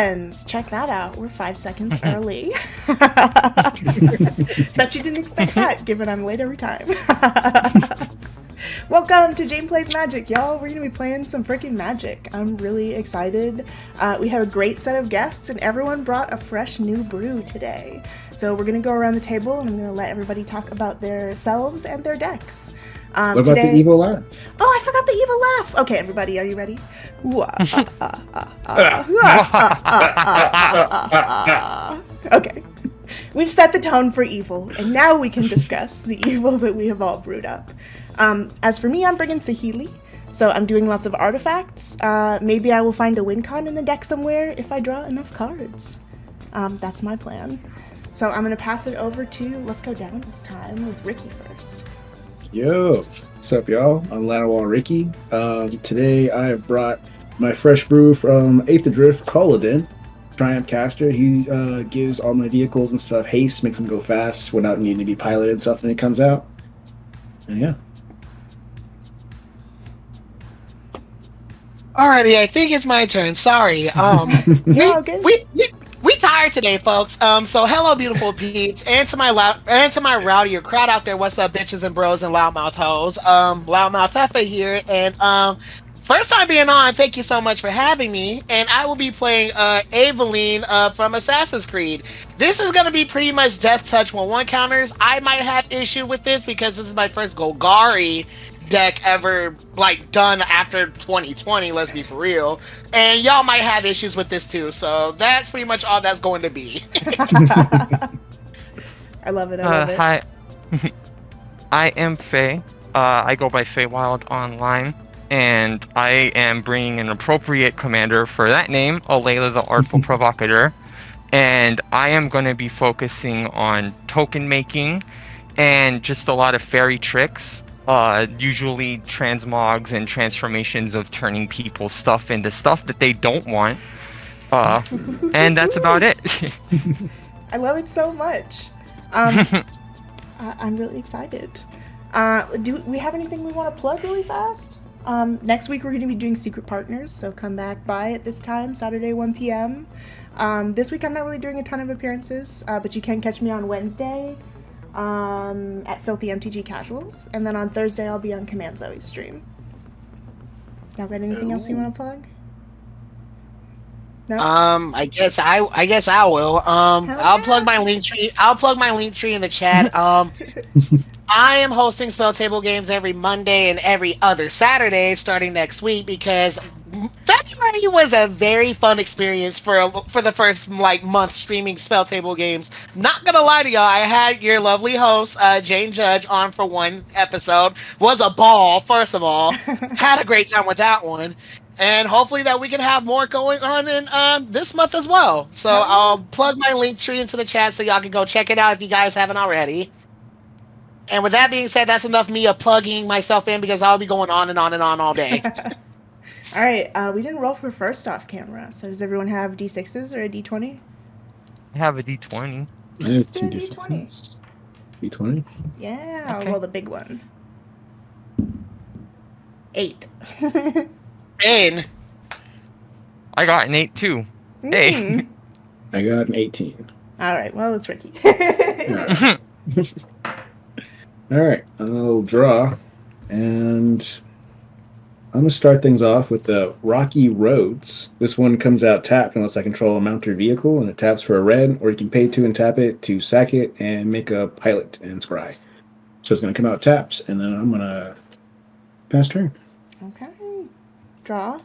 friends, check that out. We're 5 seconds early. Bet you didn't expect that, given I'm late every time. Welcome to Jane Plays Magic, y'all. We're going to be playing some freaking magic. I'm really excited. We have a great set of guests, and everyone brought a fresh new brew today. So we're going to go around the table, and I'm going to let everybody talk about their selves and their decks. What about the evil laugh? Oh, I forgot the evil laugh. Okay, everybody, are you ready? Okay. We've set the tone for evil, and now we can discuss the evil that we have all brewed up. As for me, I'm bringing Saheeli, so I'm doing lots of artifacts. Maybe I will find a win con in the deck somewhere if I draw enough cards. That's my plan. So I'm going to pass it over to, let's go down this time with Ricky first. Yo, what's up, y'all? I'm LlanowarRicky. Today I have brought my fresh brew from 8th Adrift, Kolodin, Triumph Caster. He gives all my vehicles and stuff haste, makes them go fast without needing to be piloted and stuff when it comes out. And yeah. Alrighty, I think it's my turn. Sorry. We tired today, folks. So hello, beautiful peeps, and to my rowdier crowd out there. What's up, bitches and bros and loudmouth hoes? Loudmouth Heffa here, and first time being on. Thank you so much for having me. And I will be playing Aveline from Assassin's Creed. This is gonna be pretty much death touch 1/1 counters. I might have issue with this because this is my first Golgari deck ever done after 2020, let's be for real, and y'all might have issues with this too, so that's pretty much all that's going to be. I love it. Hi. I am Faye. I go by Faye-Wild online, and I am bringing an appropriate commander for that name, Alayla the Artful Provocateur, and I am going to be focusing on token making and just a lot of fairy tricks. Usually transmogs and transformations of turning people's stuff into stuff that they don't want. And that's about it. I love it so much. I'm really excited. Do we have anything we want to plug really fast? Next week we're going to be doing Secret Partners, so come back by at this time, Saturday 1 p.m. This week I'm not really doing a ton of appearances, but you can catch me on Wednesday at Filthy MTG Casuals, and then on Thursday I'll be on Command Zoe's stream. Y'all got anything else you want to plug? No? I guess I will. I'll plug my link tree. I'll plug my link tree in the chat. I am hosting Spelltable games every Monday and every other Saturday starting next week because February was a very fun experience for the first month streaming Spelltable games. Not gonna lie to y'all, I had your lovely host Jane Judge on for one episode. Was a ball, first of all. Had a great time with that one, and hopefully that we can have more going on in this month as well. So I'll plug my link tree into the chat so y'all can go check it out if you guys haven't already. And with that being said, that's enough me plugging myself in because I'll be going on and on and on all day. All right, we didn't roll for first off camera, so does everyone have D6s or a D20? I have a D20. I have 2 D6s. D20? Yeah, Okay. well, the big one. 8. And I got an 8 too. Hey. I got an 18. All right, well, it's Ricky. Alright, I'll draw, and I'm going to start things off with the Rocky Roads. This one comes out tapped unless I control a mount or vehicle, and it taps for a red, or you can pay 2 and tap it to sack it and make a pilot and scry. So it's going to come out tapped, and then I'm going to pass turn. Okay. Draw.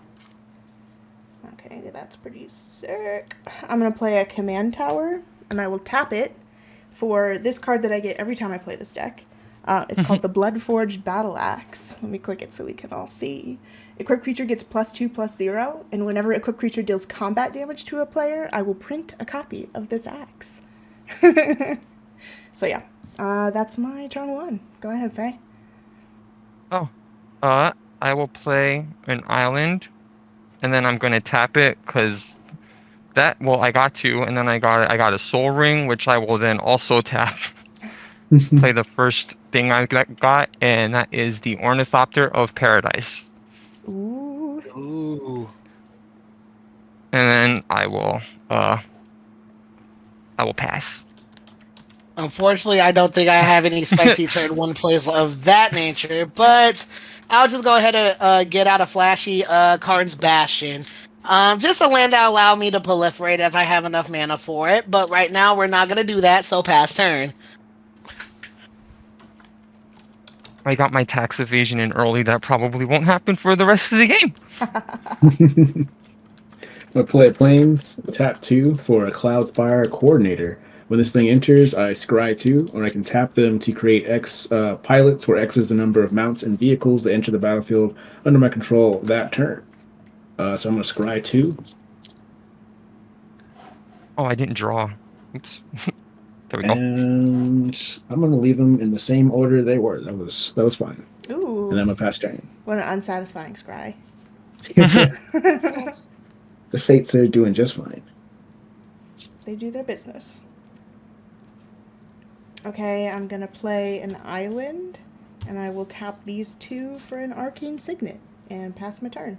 Okay, that's pretty sick. I'm going to play a command tower, and I will tap it for this card that I get every time I play this deck. It's called the Bloodforged Battle Axe. Let me click it so we can all see. Equipped creature gets +2/+0, and whenever equipped creature deals combat damage to a player, I will print a copy of this axe. So yeah, that's my turn 1. Go ahead, Faye. Oh, I will play an island, and then I'm gonna tap it because I got 2, and then I got a soul ring, which I will then also tap. Play the first thing I got, and that is the Ornithopter of Paradise. Ooh. ooh, and then I will pass. Unfortunately, I don't think I have any spicy turn 1 plays of that nature, but I'll just go ahead and get out a flashy Karn's Bastion. Just a land that allow me to proliferate if I have enough mana for it, but right now we're not going to do that, so pass turn. I got my tax evasion in early. That probably won't happen for the rest of the game. I'll play Plains, tap 2 for a Cloudfire Coordinator. When this thing enters, I scry 2, or I can tap them to create X pilots, where X is the number of mounts and vehicles that enter the battlefield under my control that turn. So I'm going to scry 2. Oh, I didn't draw. Oops. There we go. And I'm going to leave them in the same order they were. That was fine. Ooh. And then I'm going to pass turn. What an unsatisfying scry. The Fates are doing just fine. They do their business. Okay, I'm gonna play an island, and I will tap these 2 for an arcane signet and pass my turn.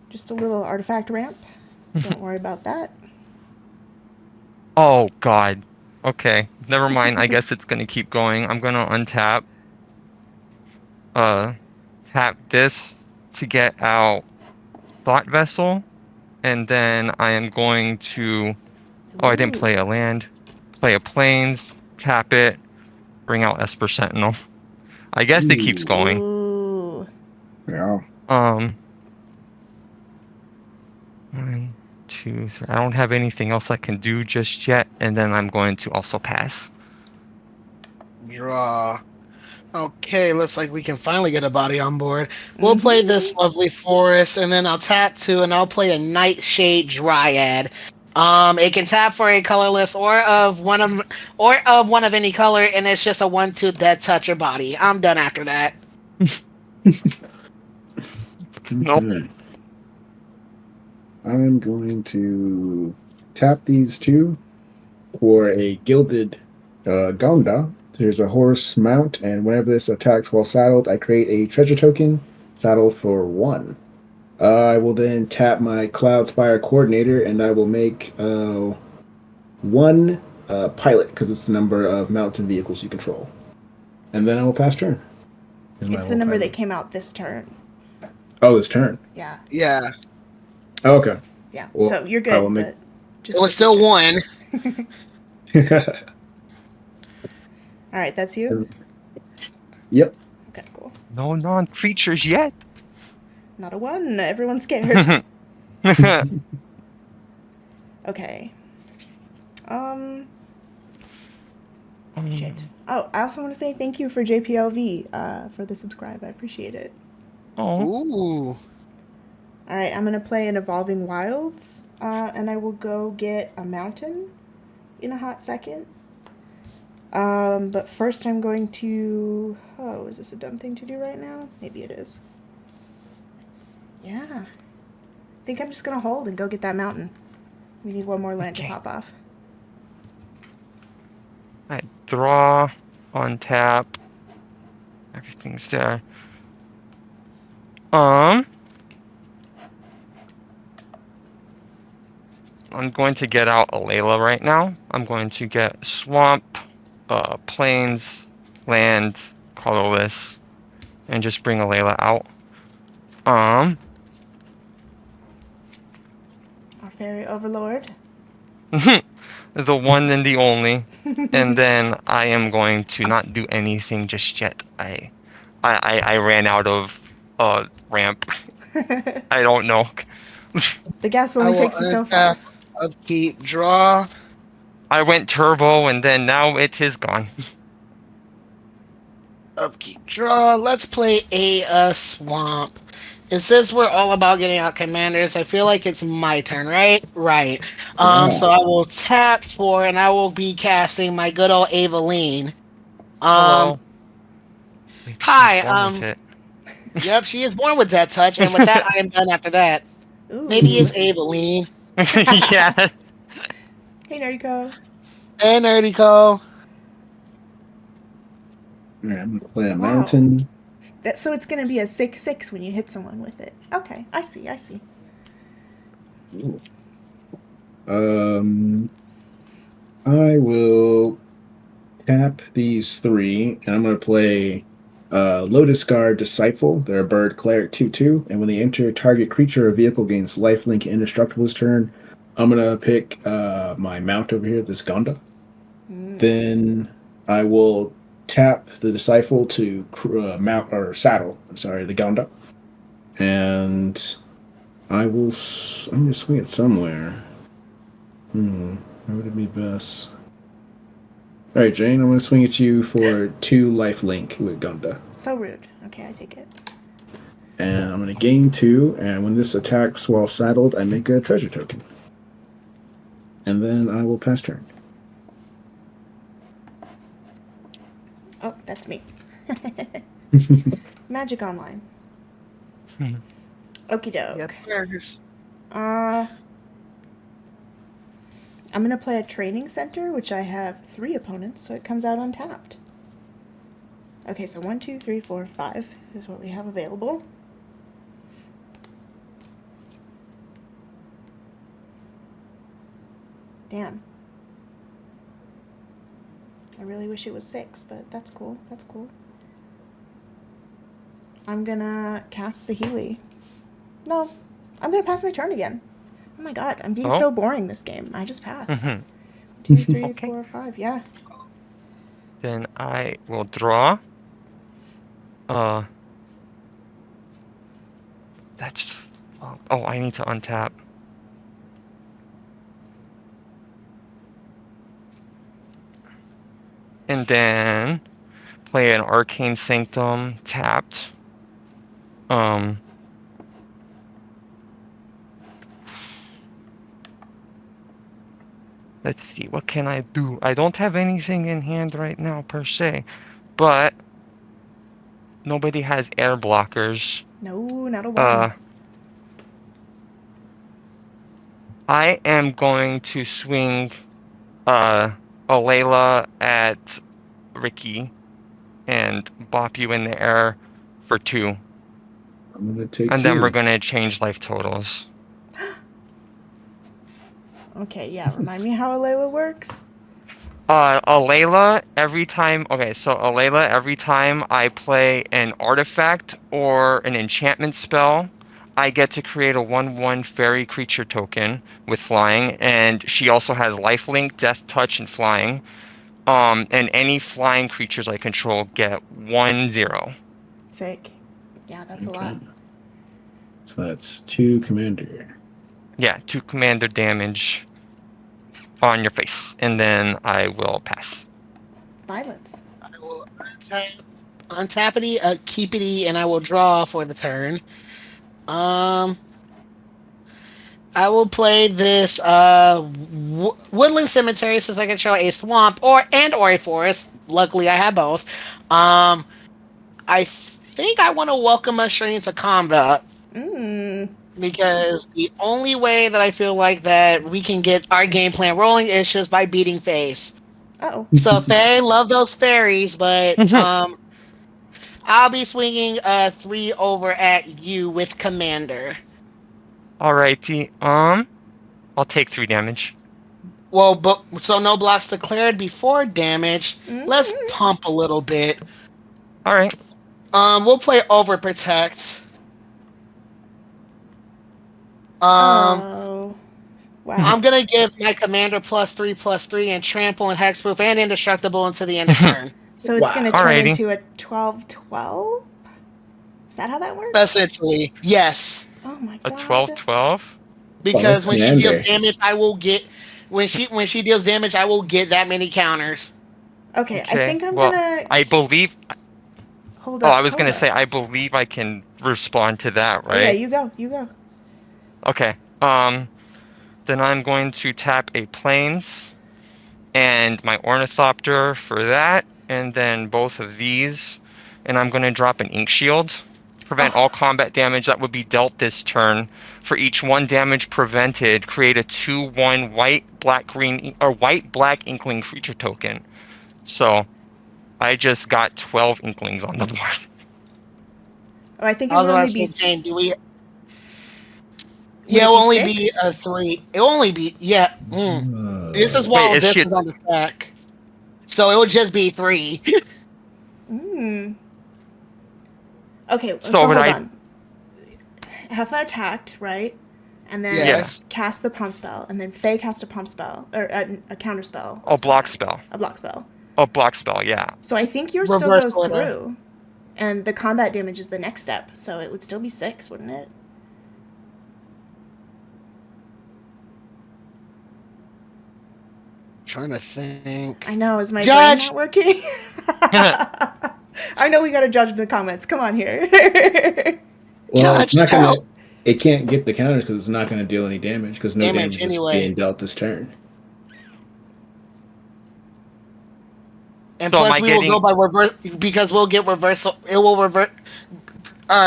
Just a little artifact ramp. Don't worry about that. Oh God. Okay, never mind. I guess it's gonna keep going. I'm gonna untap. Tap this to get out Thought Vessel, and then I am going to. Oh, I didn't play a land. Play a Plains. Tap it. Bring out Esper Sentinel. I guess it keeps going. Ooh. Yeah. 1, 2, 3. I don't have anything else I can do just yet, and then I'm going to also pass. Draw. Okay, looks like we can finally get a body on board. We'll play this lovely forest, and then I'll tap 2, and I'll play a Nightshade Dryad. It can tap for a colorless or of one of any color, and it's just a 1/2 dead touch your body. I'm done after that. Nope. Okay. I'm going to tap these 2 for a Gilded Gonda. There's a horse mount, and whenever this attacks while saddled, I create a treasure token, saddle for 1. I will then tap my Cloudspire Coordinator, and I will make 1 pilot, because it's the number of mounts and vehicles you control. And then I will pass turn. It's the number that came out this turn. Oh, this turn. Yeah. Yeah. Oh, okay. Yeah. Well, So you're I will good, make- but just It was still 1. All right, that's you? Yep. Okay, cool. No non-creatures yet. Not a 1. Everyone's scared. Okay. Shit. Oh, I also want to say thank you for JPLV for the subscribe. I appreciate it. Oh. Ooh. All right, I'm going to play an Evolving Wilds, and I will go get a mountain in a hot second. But first I'm going to... Oh, is this a dumb thing to do right now? Maybe it is. Yeah. I think I'm just going to hold and go get that mountain. We need 1 more land to pop off. I draw, untap. Everything's there. I'm going to get out a Layla right now. I'm going to get Swamp, Plains, Land, colorless, and just bring a Layla out. Our Fairy Overlord. The one and the only. And then I am going to not do anything just yet. I ran out of ramp. I don't know. The gas only takes you so far. Upkeep, draw. I went turbo and then now it is gone. Upkeep, draw. Let's play a swamp. And since we're all about getting out commanders, I feel like it's my turn, right? Right. So I will tap 4, and I will be casting my good old Aveline. Hello. Hi. Yep, she is born with that touch, and with that, I am done after that. Ooh. Maybe it's Aveline. Yeah. Hey, Nerdico. Hey, Nerdico. All right, I'm going to play a mountain. So it's going to be a 6/6 when you hit someone with it. Okay, I see. Ooh. I will tap these 3, and I'm going to play Lotus Guard Disciple. They're a bird cleric 2/2, and when they enter, target creature or vehicle gains lifelink indestructible this turn. I'm going to pick my mount over here, this Gonda. Then I will tap the Disciple to mount or saddle. I'm sorry, the Gonda, and I'm going to swing it somewhere. Where would it be best? All right, Jane, I'm going to swing at you for 2 life link with Gunda. So rude. Okay, I take it. And I'm going to gain 2, and when this attacks while saddled, I make a treasure token. And then I will pass turn. Oh, that's me. Magic Online. Okie doke. I'm going to play a training center, which I have 3 opponents, so it comes out untapped. Okay, so 1, 2, 3, 4, 5 is what we have available. Damn. I really wish it was 6, but that's cool. That's cool. I'm gonna cast Saheeli. No, I'm gonna pass my turn again. Oh my god, I'm being so boring this game. I just pass. 2, 3, 4, 5, yeah. Then I will draw. That's... Oh, I need to untap. And then play an Arcane Sanctum tapped. Let's see, what can I do? I don't have anything in hand right now, per se. But nobody has air blockers. No, not a one. I am going to swing Layla at Ricky and bop you in the air for 2. I'm going to take and 2. then we're going to change life totals. Okay, yeah, remind me how Alayla works. Alayla, every time I play an artifact or an enchantment spell, I get to create a 1/1 fairy creature token with flying, and she also has lifelink, death touch, and flying. And any flying creatures I control get 1/0. Sick. Yeah, that's a lot. So that's 2 commander. Yeah, 2 commander damage on your face, and then I will pass. Violence. I will untappity, keepity, and I will draw for the turn. I will play this woodland cemetery since I control a swamp or a forest. Luckily, I have both. I think I want to welcome us straight into combat. Because the only way that I feel like that we can get our game plan rolling is just by beating Face. Uh-oh. So Faye, love those fairies, but I'll be swinging 3 over at you with Commander. Alrighty. I'll take 3 damage. Well, but so no blocks declared before damage. Let's pump a little bit. All right. We'll play Overprotect. Oh. Wow. I'm gonna give my commander +3/+3 and trample and hexproof and indestructible until the end of turn. So it's gonna turn into a 12/12? Is that how that works? Essentially, yes. Oh my god. A 12/12? Because when she deals damage, I will get when she deals damage, I will get that many counters. Okay, I think I'm gonna. I believe. Hold up. Oh, I was gonna say I believe I can respond to that, right? Yeah, you go. You go. Okay. Then I'm going to tap a Plains and my Ornithopter for that, and then both of these, and I'm going to drop an Ink Shield. Prevent all combat damage that would be dealt this turn. For each 1 damage prevented, create a 2/1 white-black Inkling creature token. So, I just got 12 Inklings on the board. Oh, I think it would only be. Yeah, it it'll be only be 6? a 3. It'll only be This is Wait, while is this she? is on the stack, so it would just be 3. Mm. Okay, So so would hold I? on. Heffa attacked, right? And then Yeah. Yes. cast the pump spell, and then Faye cast a pump spell, or a counter spell. A block spell. A block spell. A block spell. Yeah. So I think yours still Reverse goes order. through. And the combat damage is the next step, so it would still be 6, wouldn't it? Trying to think. I know, is my Judge! brain not working? I know we gotta judge in the comments. Come on here. Well, it's Judge, not gonna. help. It can't get the counters because it's not gonna deal any damage because no Damage damage is anyway. being dealt this turn. And So am plus, I we will getting- go by reverse because we'll get reversal. It will revert.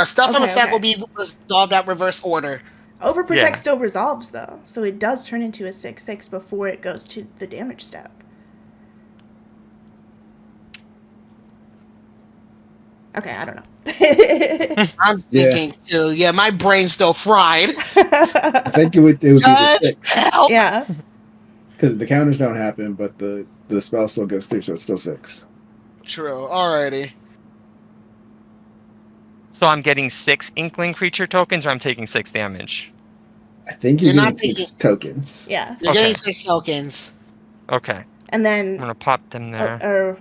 Stuff on the Okay, stack okay. will be resolved at reverse order. Overprotect Yeah. still resolves, though. So it does turn into a 6/6 before it goes to the damage step. Okay, I don't know. I'm Yeah. thinking too. Yeah, my brain's still fried. I think it would be the Judge, 6 help. Yeah. because the counters don't happen, but the spell still goes through, so it's still 6. True. Alrighty. So I'm getting 6 Inkling creature tokens, or I'm taking 6 damage. I think you're You're not getting 6 tokens. Yeah. You're Okay. getting 6 tokens. Okay. And I'm then gonna pop them there.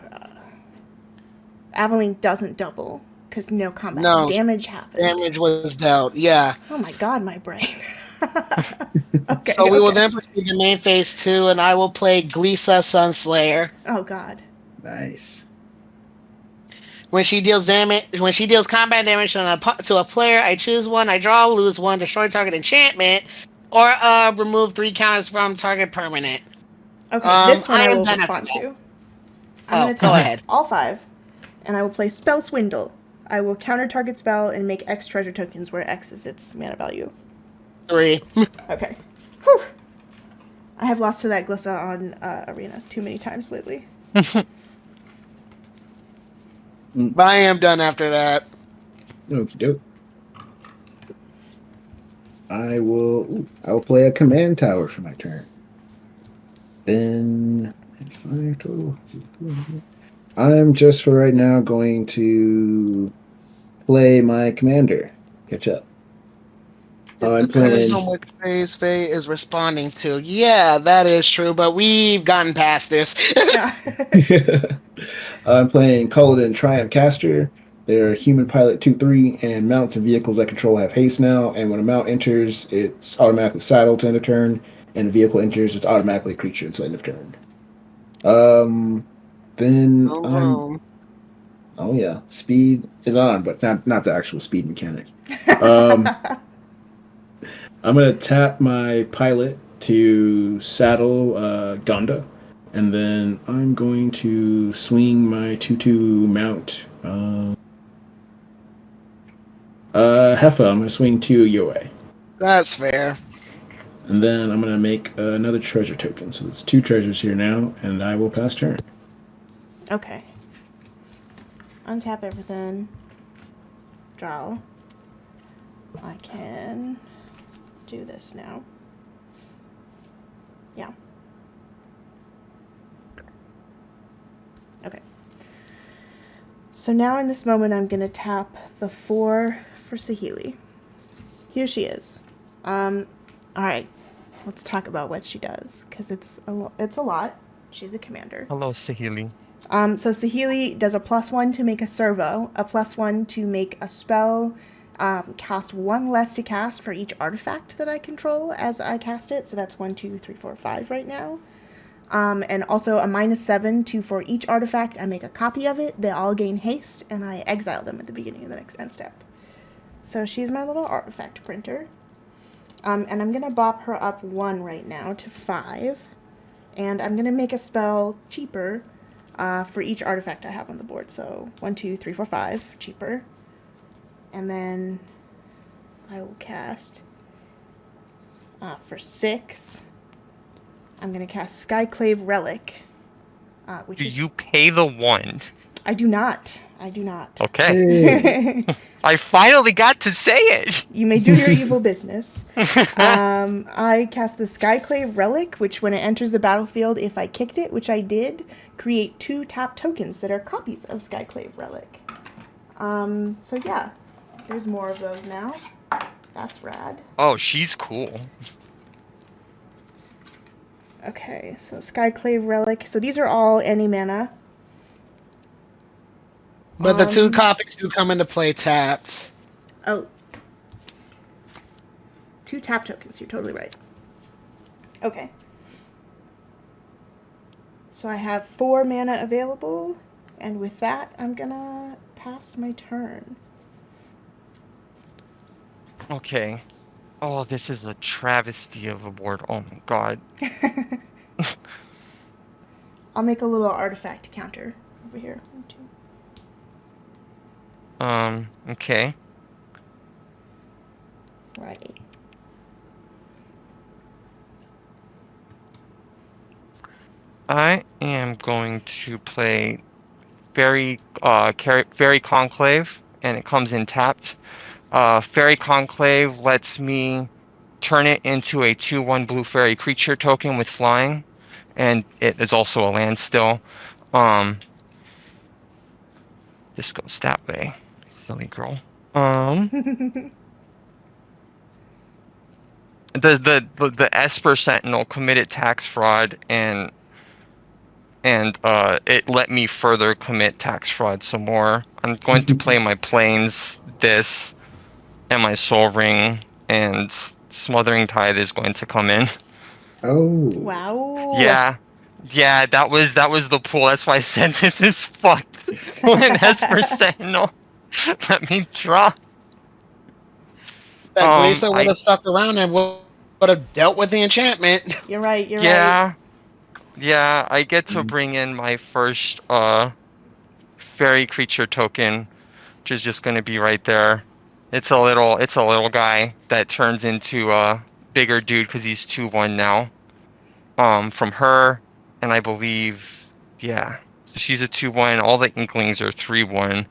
Aveline doesn't double because no combat No. damage happened. Damage was dealt. Yeah. Oh my god, my brain. Okay. So we will okay. then proceed to main phase 2, and I will play Glisa Sunslayer. Oh god. Nice. When she deals combat damage to a player, I choose one, I draw, lose one, destroy target enchantment, or remove 3 counters from target permanent. Okay, this one I I am will done respond after to. I'm going to go tap ahead. all 5, and I will play Spell Swindle. I will counter target spell and make X treasure tokens where X is its mana value. 3. Okay. Whew. I have lost to that Glissa on Arena too many times lately. But I am done after that. Okie doke. I will play a command tower for my turn. Then 5 total. I'm just for right now going to play my commander. Catch up. I'm Depends playing. on which phase Faye is responding to. Yeah, that is true, but we've gotten past this. Yeah. I'm playing Kolodin Triumph Caster. They're human pilot 2/3, and mounts and vehicles I control have haste now. And when a mount enters, it's automatically saddled to end of turn, and a vehicle enters, it's automatically a creature until end of turn. Then oh yeah, speed is on, but not the actual speed mechanic. I'm gonna tap my pilot to saddle Gonda, and then I'm going to swing my 2/2 mount. Heffa, I'm gonna swing 2 your way. That's fair. And then I'm gonna make another treasure token. So it's 2 treasures here now, and I will pass turn. Okay. Untap everything. Draw. I can do this now. Yeah. Okay. So now in this moment, I'm going to tap the 4 for Saheeli. Here she is. All right. Let's talk about what she does, because it's a lot. She's a commander. Hello, Saheeli. So Saheeli does a +1 to make a servo, a +1 to make a spell, cost 1 less to cast for each artifact that I control as I cast it. So that's 1, 2, 3, 4, 5 right now. And also a -7 to for each artifact I make a copy of it. They all gain haste, and I exile them at the beginning of the next end step. So she's my little artifact printer. And I'm going to bop her up 1 right now to 5. And I'm going to make a spell cheaper for each artifact I have on the board. So 1, 2, 3, 4, 5, cheaper. And then I will cast for 6. I'm going to cast Skyclave Relic. Which Do is, you pay the 1? I do not. I do not. Okay. I finally got to say it. You may do your evil business. I cast the Skyclave Relic, which when it enters the battlefield, if I kicked it, which I did, create 2 tap tokens that are copies of Skyclave Relic. So yeah, there's more of those now. That's rad. Oh, she's cool. Okay, so Skyclave Relic. So these are all any mana. But the 2 copies do come into play tapped. Oh. 2 tap tokens, you're totally right. Okay. So I have 4 mana available, and with that, I'm gonna pass my turn. Okay. Oh, this is a travesty of a board. Oh my god. I'll make a little artifact counter over here. 1, 2. Okay. Right. I am going to play Fairy Conclave, and it comes in tapped. Fairy Conclave lets me turn it into a 2/1 blue fairy creature token with flying, and it is also a land still. This goes that way, silly girl. The Esper Sentinel committed tax fraud, and it let me further commit tax fraud some more. I'm going to play my planes, this, and my Soul Ring, and Smothering Tide is going to come in. Oh. Wow. Yeah, that was the pool. That's why I said this is fucked. When Esper Sentinel let me draw. That Gleason would have stuck around and would have dealt with the enchantment. You're right, you're right. Yeah, I get to bring in my first fairy creature token, which is just going to be right there. It's a little guy that turns into a bigger dude because he's 2/1 now. From her, and I believe, yeah, she's a 2/1. All the Inklings are 3/1.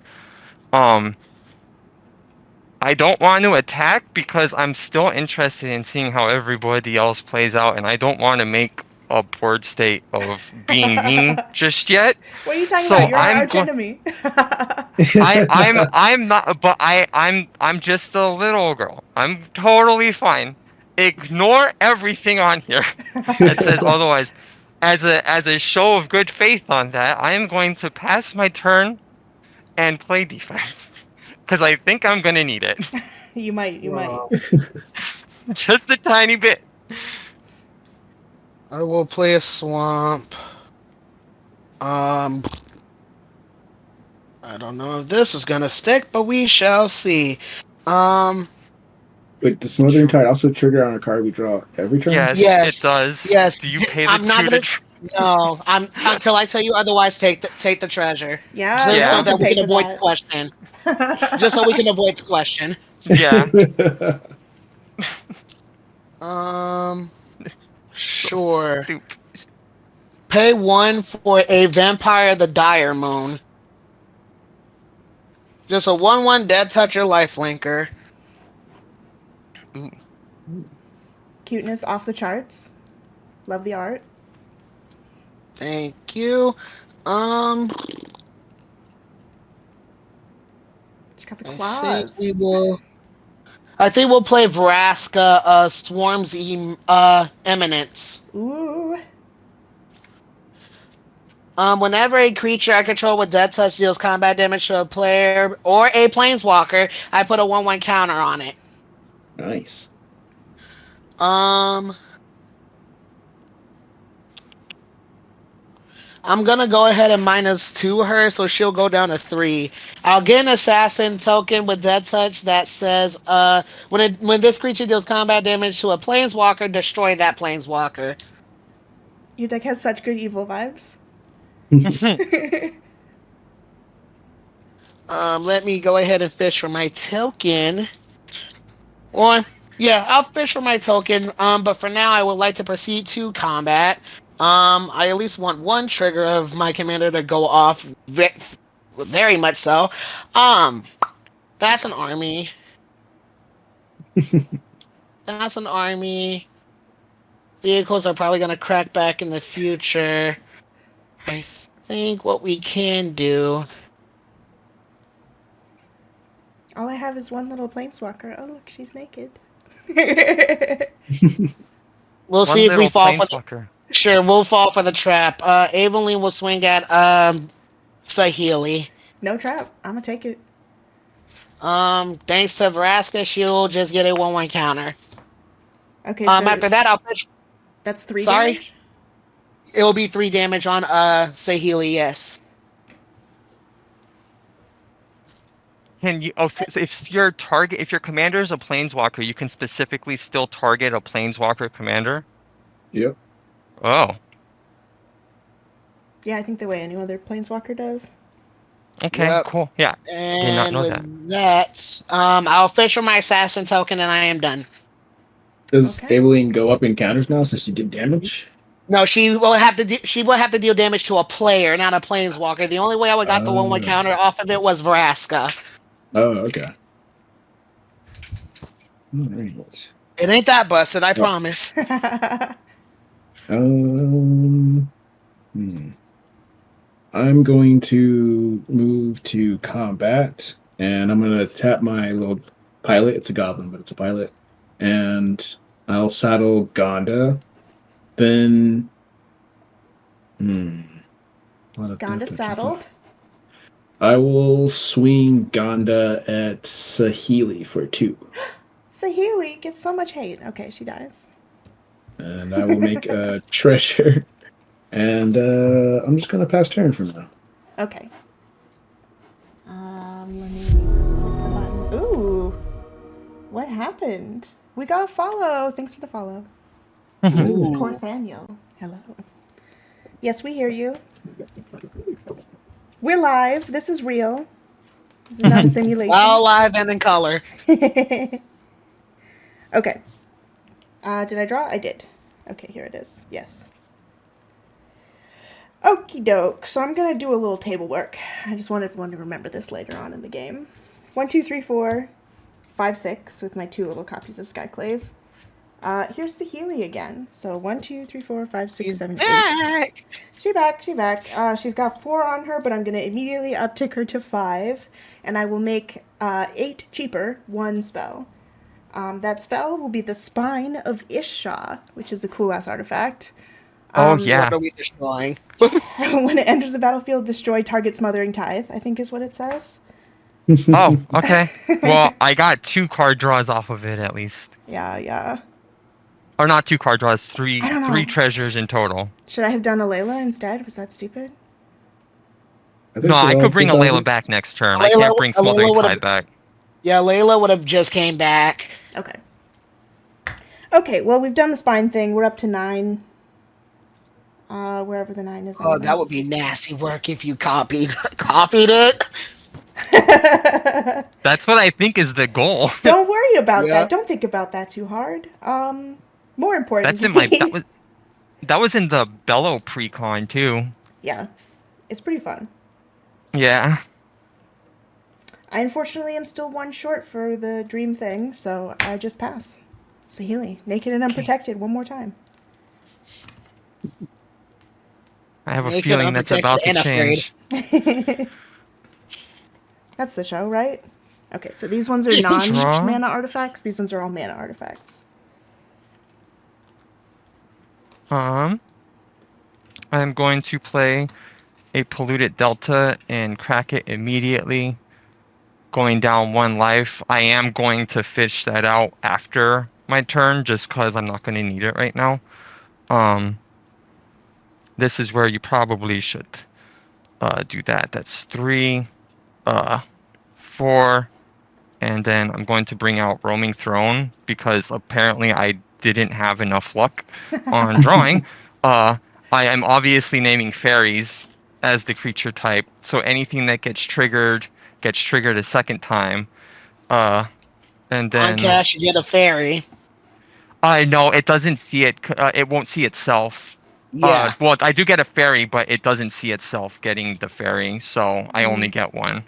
I don't want to attack because I'm still interested in seeing how everybody else plays out, and I don't want to make a board state of being mean just yet. What are you talking about? You're our arch enemy. I'm not, but I'm just a little girl. I'm totally fine. Ignore everything on here that says otherwise. As a show of good faith on that, I am going to pass my turn and play defense. Because I think I'm going to need it. You might. Just a tiny bit. I will play a swamp. I don't know if this is going to stick, but we shall see. Wait, does Smothering Tide also trigger on a card we draw every turn? Yes, it does. Yes. Do you pay the I'm not 2 gonna, to... No, until I tell you otherwise, take the treasure. Yeah, just so that we can avoid the question. Just so we can avoid the question. Yeah. Sure. Pay 1 for a Vampire the Dire Moon. Just a 1/1 Dead Toucher lifelinker. Ooh. Cuteness off the charts. Love the art. Thank you. She's got the claws. I think we'll play Vraska, Swarm's Eminence. Ooh. Whenever a creature I control with Death Touch deals combat damage to a player or a Planeswalker, I put a 1/1 counter on it. Nice. I'm gonna go ahead and -2 her, so she'll go down to 3. I'll get an assassin token with Dead Touch that says, when this creature deals combat damage to a Planeswalker, destroy that Planeswalker. Your deck has such good evil vibes. Let me go ahead and fish for my token. I'll fish for my token. But for now, I would like to proceed to combat. I at least want 1 trigger of my commander to go off Very much so. That's an army. That's an army. Vehicles are probably gonna crack back in the future. I think what we can do. All I have is one little planeswalker. Oh, look, she's naked. We'll One see if we little fall for the. planeswalker. Sure, we'll fall for the trap. Aveline will swing at Saheeli. No trap. I'm gonna take it. Thanks to Vraska, she'll just get a 1/1 counter. Okay, so After that, I'll pitch. that's 3 Sorry? damage? It'll be 3 damage on Saheeli, yes. Can you? Oh, so if your commander is a planeswalker, you can specifically still target a planeswalker commander. Yep. Oh, Yeah, I think the way any other planeswalker does. okay, Yep. cool. Yeah, did not And know with that, I'll fish for my assassin token and I am done. Does Okay. Aveline go up in counters now since she did damage? No, she will have to deal damage to a player, not a planeswalker. The only way I would got the 1/1 counter off of it was Vraska. Oh, okay. All right. It ain't that busted, I promise. I'm going to move to combat, and I'm going to tap my little pilot. It's a goblin, but it's a pilot. And I'll saddle Gonda. Then... Gonda saddled. I will swing Gonda at Saheeli for 2. Saheeli gets so much hate. Okay, she dies. And I will make a treasure. And I'm just going to pass turn from now. Okay. Let me hit the button. Ooh. What happened? We got a follow. Thanks for the follow. Poor Nathaniel. Hello. Yes, we hear you. We're live. This is real. This is not a simulation. All live and in color. Okay. Did I draw? I did. Okay, here it is. Yes. Okie doke. So I'm going to do a little table work. I just want everyone to remember this later on in the game. 1, 2, 3, 4, 5, 6 with my 2 little copies of Skyclave. Here's Saheeli again. So 1, 2, 3, 4, 5, 6, 7, 8. She back. She's got 4 on her, but I'm going to immediately uptick her to 5. And I will make 8 cheaper, 1 spell. That spell will be the Spine of Ishsha, which is a cool-ass artifact. Oh, yeah. What are we destroying? When it enters the battlefield, destroy target smothering tithe, I think is what it says. Oh, okay. Well, I got 2 card draws off of it at least. Yeah. Or not 2 card draws, 3 I don't know. 3 treasures in total. Should I have done a Layla instead? Was that stupid? No, I could bring Layla back next turn. I can't bring Smothering Tide back. Yeah, Layla would have just came back. Okay, well, we've done the spine thing. We're up to 9. Wherever the 9 is. Oh, that would be nasty work if you copied it. That's what I think is the goal. Don't worry about that. Don't think about that too hard. More important. That's in that was in the Bellow pre-con too. Yeah. It's pretty fun. Yeah. I unfortunately am still 1 short for the dream thing, so I just pass. Saheeli, naked and unprotected, one more time. I have a feeling that's about to change. That's the show, right? Okay, so these ones are non-mana artifacts. These ones are all mana artifacts. I'm going to play a Polluted Delta and crack it immediately. Going down 1 life. I am going to fish that out after my turn, just because I'm not going to need it right now. This is where you probably should do that. That's 3, 4, and then I'm going to bring out Roaming Throne, because apparently I didn't have enough luck on drawing. I am obviously naming fairies as the creature type, so anything that gets triggered a second time. And then on cash, you get a fairy. I know it doesn't see it. It won't see itself. Yeah. Well, I do get a fairy, but it doesn't see itself getting the fairy, so I only get one.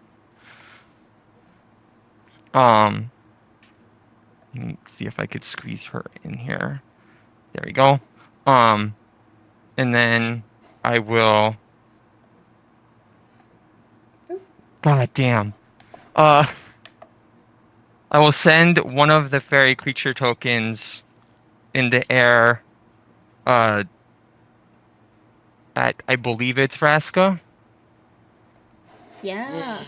Let me see if I could squeeze her in here. There we go. And then I will. God damn. I will send one of the fairy creature tokens in the air. At I believe it's Vraska. Yeah.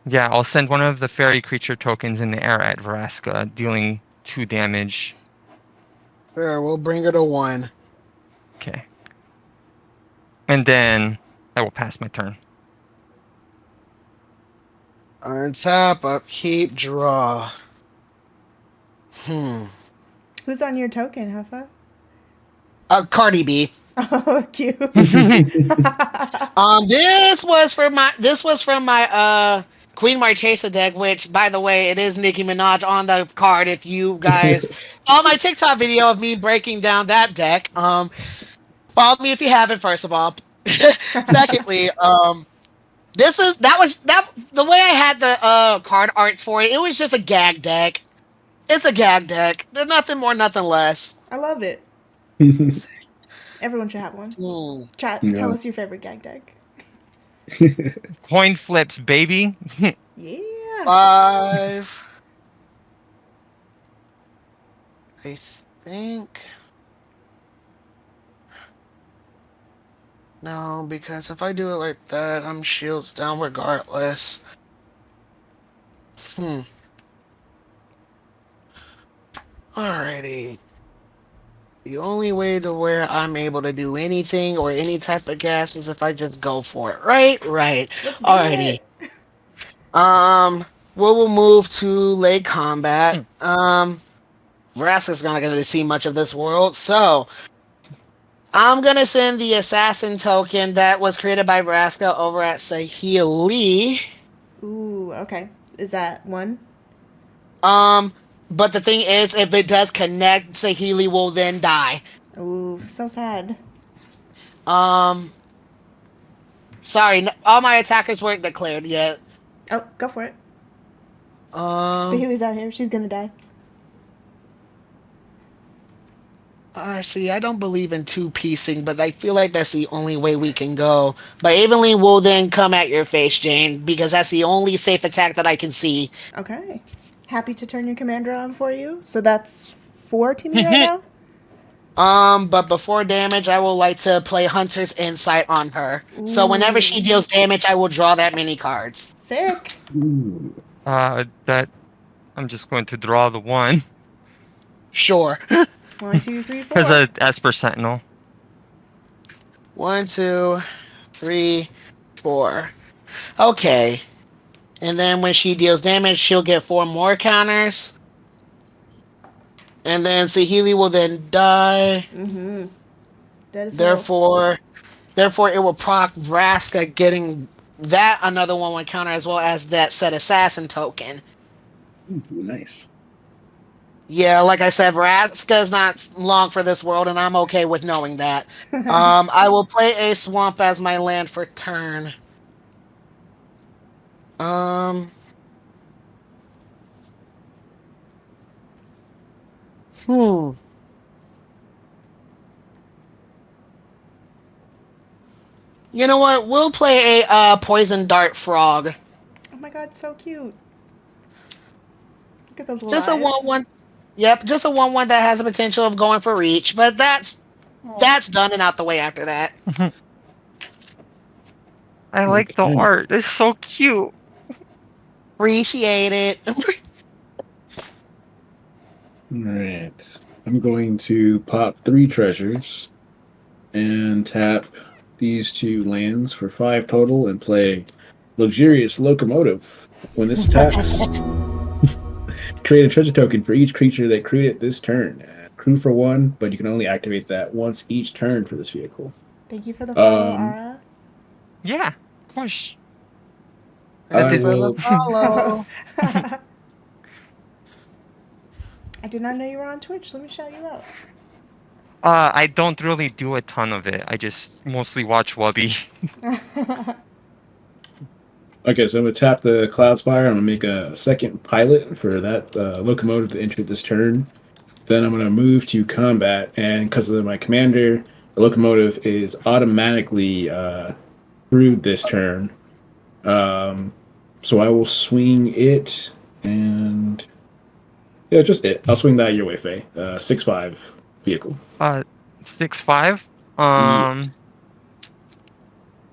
Yeah, I'll send one of the fairy creature tokens in the air at Vraska, dealing 2 damage. Sure, we'll bring her to 1. Okay. And then I will pass my turn. Untap, upkeep, draw. Who's on your token, Heffa? Cardi B. Oh, cute. This was from my Queen Marchesa deck, which, by the way, it is Nicki Minaj on the card. If you guys saw my TikTok video of me breaking down that deck, follow me if you haven't. First of all, secondly, the way I had the card arts for it. It was just a gag deck. It's a gag deck. There's nothing more, nothing less. I love it. Everyone should have one. Chat, tell us your favorite gag deck. Coin flips, baby. Yeah. 5. I think. No, because if I do it like that, I'm shields down regardless. Alrighty. The only way to where I'm able to do anything or any type of gas is if I just go for it. Right? Let's do Alrighty. it. We'll move to late combat. Vraska's not gonna see much of this world, so I'm gonna send the assassin token that was created by Vraska over at Saheeli. Ooh, okay. Is that 1? But the thing is, if it does connect, Saheeli will then die. Ooh, so sad. Sorry, all my attackers weren't declared yet. Oh, go for it. Saheeli's out here. She's gonna die. See, I don't believe in 2-piecing, but I feel like that's the only way we can go. But Evelyn will then come at your face, Jane, because that's the only safe attack that I can see. Okay. Happy to turn your commander on for you. So that's 4 teaming right now? But before damage, I will like to play Hunter's Insight on her. Ooh. So whenever she deals damage, I will draw that many cards. Sick. That I'm just going to draw the 1. Sure. 1, 2, 3, 4. As a Esper Sentinel. 1, 2, 3, 4. Okay. And then when she deals damage, she'll get 4 more counters. And then Saheeli will then die. Therefore, it will proc Vraska getting that another 1/1 counter as well as that set assassin token. Ooh, nice. Yeah, like I said, Vraska's not long for this world, and I'm okay with knowing that. I will play a swamp as my land for turn. You know what? We'll play a poison dart frog. Oh my god, so cute. Look at those little Just eyes. a 1/1. Yep, just a 1/1 that has the potential of going for reach, but that's done and out the way after that. I like the art. It's so cute. Appreciate it. Alright. I'm going to pop 3 treasures and tap these 2 lands for 5 total and play Luxurious Locomotive. When this attacks, create a treasure token for each creature that created this turn. Crew for 1, but you can only activate that once each turn for this vehicle. Thank you for the follow, Ara. Yeah, of course. Thank you for the follow. I did not know you were on Twitch. Let me shout you out. I don't really do a ton of it. I just mostly watch Wubby. Okay, so I'm going to tap the Cloud Spire. I'm going to make a second pilot for that locomotive to enter this turn. Then I'm going to move to combat, and because of my commander, the locomotive is automatically brewed this turn. So I will swing it, and yeah, just it. I'll swing that your way, Faye. 6/5 vehicle. 6/5. Yes.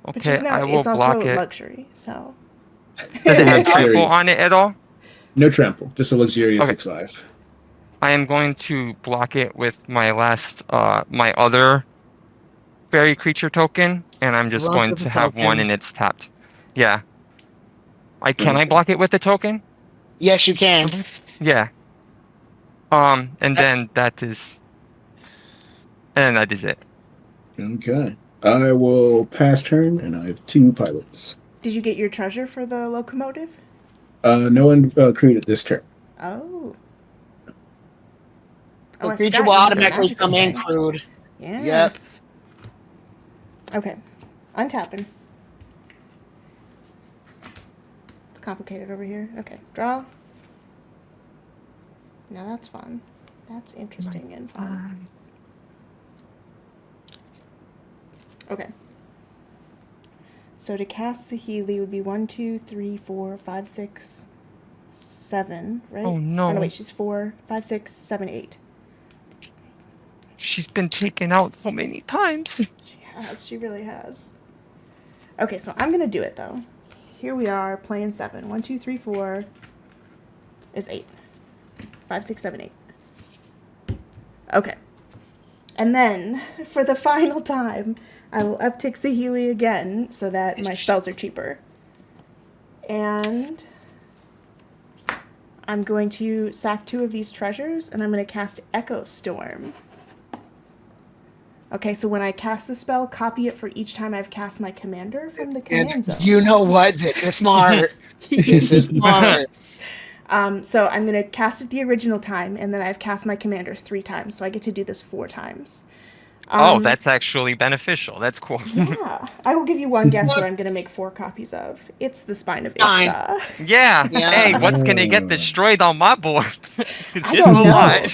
But Okay, just know, I will it's block also it. luxury, so. Does it have Luxurious. trample on it at all? No trample, just a luxurious Okay. 6/5. I am going to block it with my my other fairy creature token, and I'm just Block going with the to have one tokens. and it's tapped. Yeah. Can I block it with the token? Yes, you can. Yeah. And then that is it. Okay. I will pass turn, and I have 2 pilots. Did you get your treasure for the locomotive? No one created this turn. Oh. The I creature forgot will you have the automatically magical come in thing. crude. Yeah. Yep. Okay. Untapping. It's complicated over here. Okay. Draw. Now that's fun. That's interesting and fun. Okay. So to cast Saheeli would be 1, 2, 3, 4, 5, 6, 7, right? Oh, no. Oh, no, wait, she's 4, 5, 6, 7, 8. She's been taken out so many times. She has. She really has. Okay, so I'm going to do it, though. Here we are, playing 7. 1, 2, 3, 4 is 8. 5, 6, 7, 8. Okay. And then, for the final time, I will uptick Saheeli again so that my spells are cheaper. And I'm going to sack 2 of these treasures, and I'm going to cast Echo Storm. Okay, so when I cast the spell, copy it for each time I've cast my commander from the command zone. You know what? This is smart. This is smart. So I'm going to cast it the original time, and then I've cast my commander 3 times, so I get to do this 4 times. That's actually beneficial. That's cool. Yeah. I will give you one guess what I'm going to make 4 copies of. It's the Spine of Isha. Yeah. Yeah. Hey, what's gonna get destroyed on my board? I don't know.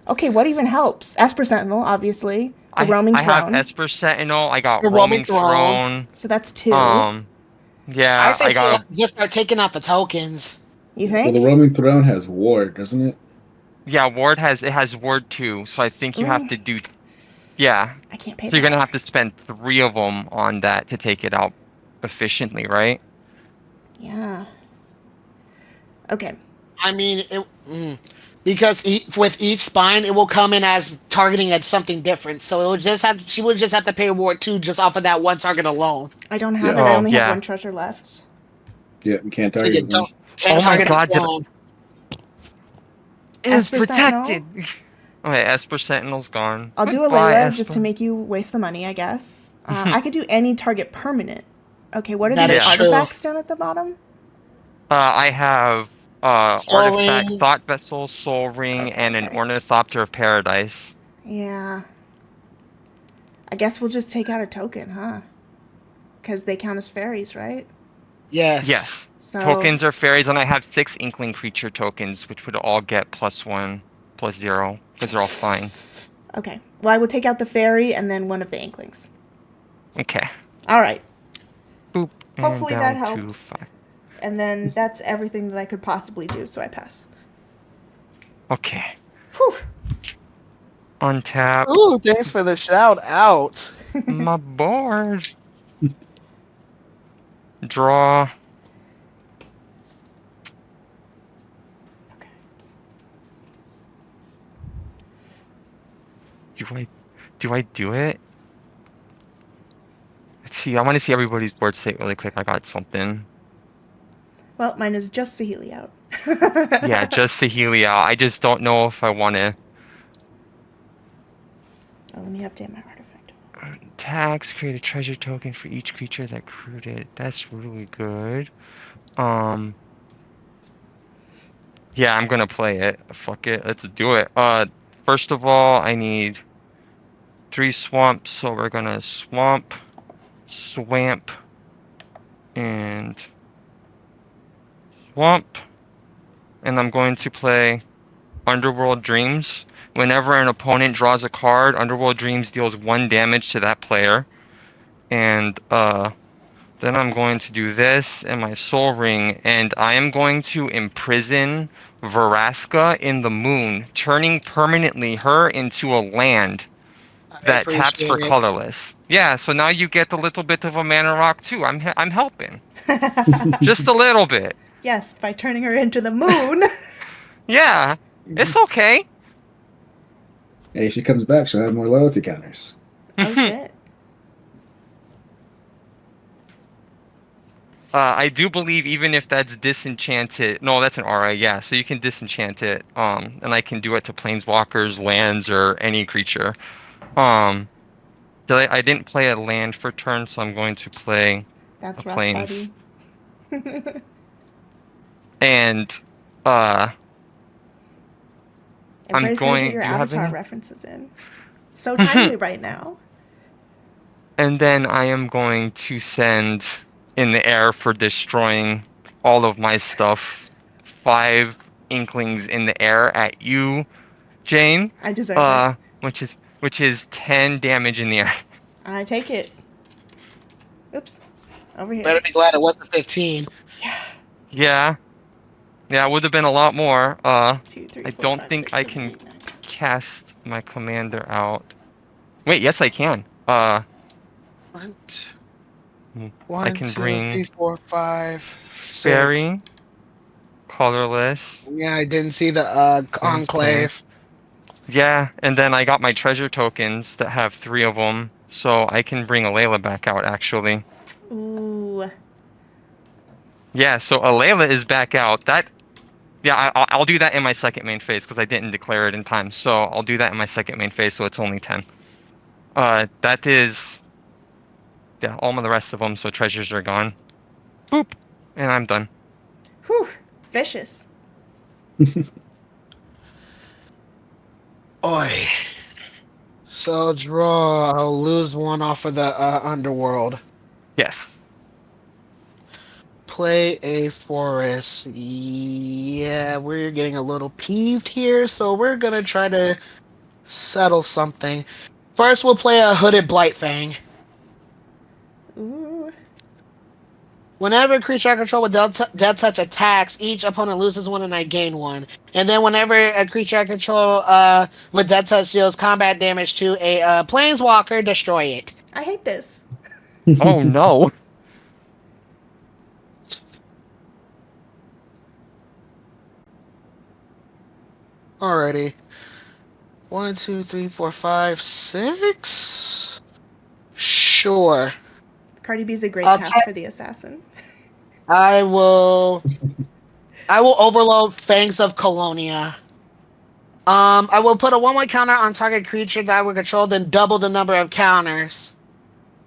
Okay, what even helps? Esper Sentinel, obviously. The Roaming I have Throne. Esper Sentinel. I got The Roaming Roaming Throne. Throne. So that's 2. Yeah, I say I got. just start taking out the tokens. You Well, think? the Roaming Throne has Ward, doesn't it? Yeah, Ward has Ward 2, so I think you have to do. Yeah. I can't pay So you're that. gonna have to spend 3 of them on that to take it out efficiently, right? Yeah. Okay. I mean, because with each spine, it will come in as targeting at something different. So it would she would just have to pay Ward 2 just off of that one target alone. I don't have Yeah. it. I Oh, only yeah. have 1 treasure left. Yeah, we can't So you target them. can't Oh my target God, it alone. It is Esper Sentinel? protected. Okay, Esper Sentinel's gone. I'll do a Goodbye, Layla Esper. just to make you waste the money, I guess. I could do any target permanent. Okay, what are That these is true. artifacts down at the bottom? I have Soul Artifact, Ring. Thought Vessel, Soul Ring, Okay, and an okay. Ornithopter of Paradise. Yeah. I guess we'll just take out a token, huh? Because they count as fairies, right? Yes. Yes. So Tokens are fairies, and I have 6 Inkling Creature tokens, which would all get +1, +0, because they're all flying. Okay. Well, I will take out the fairy and then one of the Inklings. Okay. All right. Boop. And Hopefully that down to helps. 5. And then that's everything that I could possibly do, so I pass. Okay. Whew. Untap Ooh, thanks for the shout out. my board. Draw. Okay. Do I do it? Let's see. I want to see everybody's board state really quick. I got something. Well, mine is just Saheeli out. Yeah, just Saheeli out. I just don't know if I want to. Oh, let me update my artifact. Tax, create a treasure token for each creature that crewed it. That's really good. Yeah, I'm gonna play it. Fuck it. Let's do it. First of all, I need 3 swamps, so we're gonna swamp, swamp, and swamp. And I'm going to play Underworld Dreams. Whenever an opponent draws a card, Underworld Dreams deals 1 damage to that player. And then I'm going to do this and my Soul Ring, and I am going to imprison Veraska in the moon, turning permanently her into a land that taps for appreciate it. colorless. Yeah, so now you get a little bit of a mana rock too. I'm helping. Just a little bit. Yes, by turning her into the moon. Yeah, it's okay. Hey, if she comes back, she'll have more loyalty counters. Oh shit. I do believe even if that's disenchanted, no, that's an aura, yeah. So you can disenchant it, and I can do it to planeswalkers, lands, or any creature. So I didn't play a land for turn, so I'm going to play That's a rough, plains. buddy. And Everybody's gonna going. get your Do you have Avatar any? references in. So timely right now. And then I am going to send in the air for destroying all of my stuff 5 inklings in the air at you, Jane. I deserve it. Which is 10 damage in the air. I take it. Oops. Over here. Better be glad it wasn't 15. Yeah. Yeah, it would have been a lot more. 2, 3, I 4, don't 5, think 6, I 7, can 8, 9, 10. cast my commander out. Wait, yes I can. 1, I can 2, bring 3, 4, 5, 6. fairy, colorless. Yeah, I didn't see the enclave. Yeah, and then I got my treasure tokens that have 3 of them, so I can bring Alayla back out, actually. Ooh. Yeah, so Alayla is back out. I'll do that in my second main phase, because I didn't declare it in time, so I'll do that in my second main phase, so it's only 10. That is... Yeah, all of the rest of them, so treasures are gone. Boop! And I'm done. Whew. Vicious. Oi. So draw. I'll lose 1 off of the underworld. Yes. Play a forest. Yeah, we're getting a little peeved here, so we're gonna try to settle something. First, we'll play a hooded Blightfang. Ooh. Whenever a creature I control with Death Touch attacks, each opponent loses 1 and I gain 1. And then whenever a creature I control with Death Touch deals combat damage to a Planeswalker, destroy it. I hate this. Oh no! Alrighty. 1, 2, 3, 4, 5, 6. Sure. Cardi B's a great I'll cast check- for the assassin. I will overload Fangs of Colonia. I will put a 1/1 counter on target creature that I will control, then double the number of counters.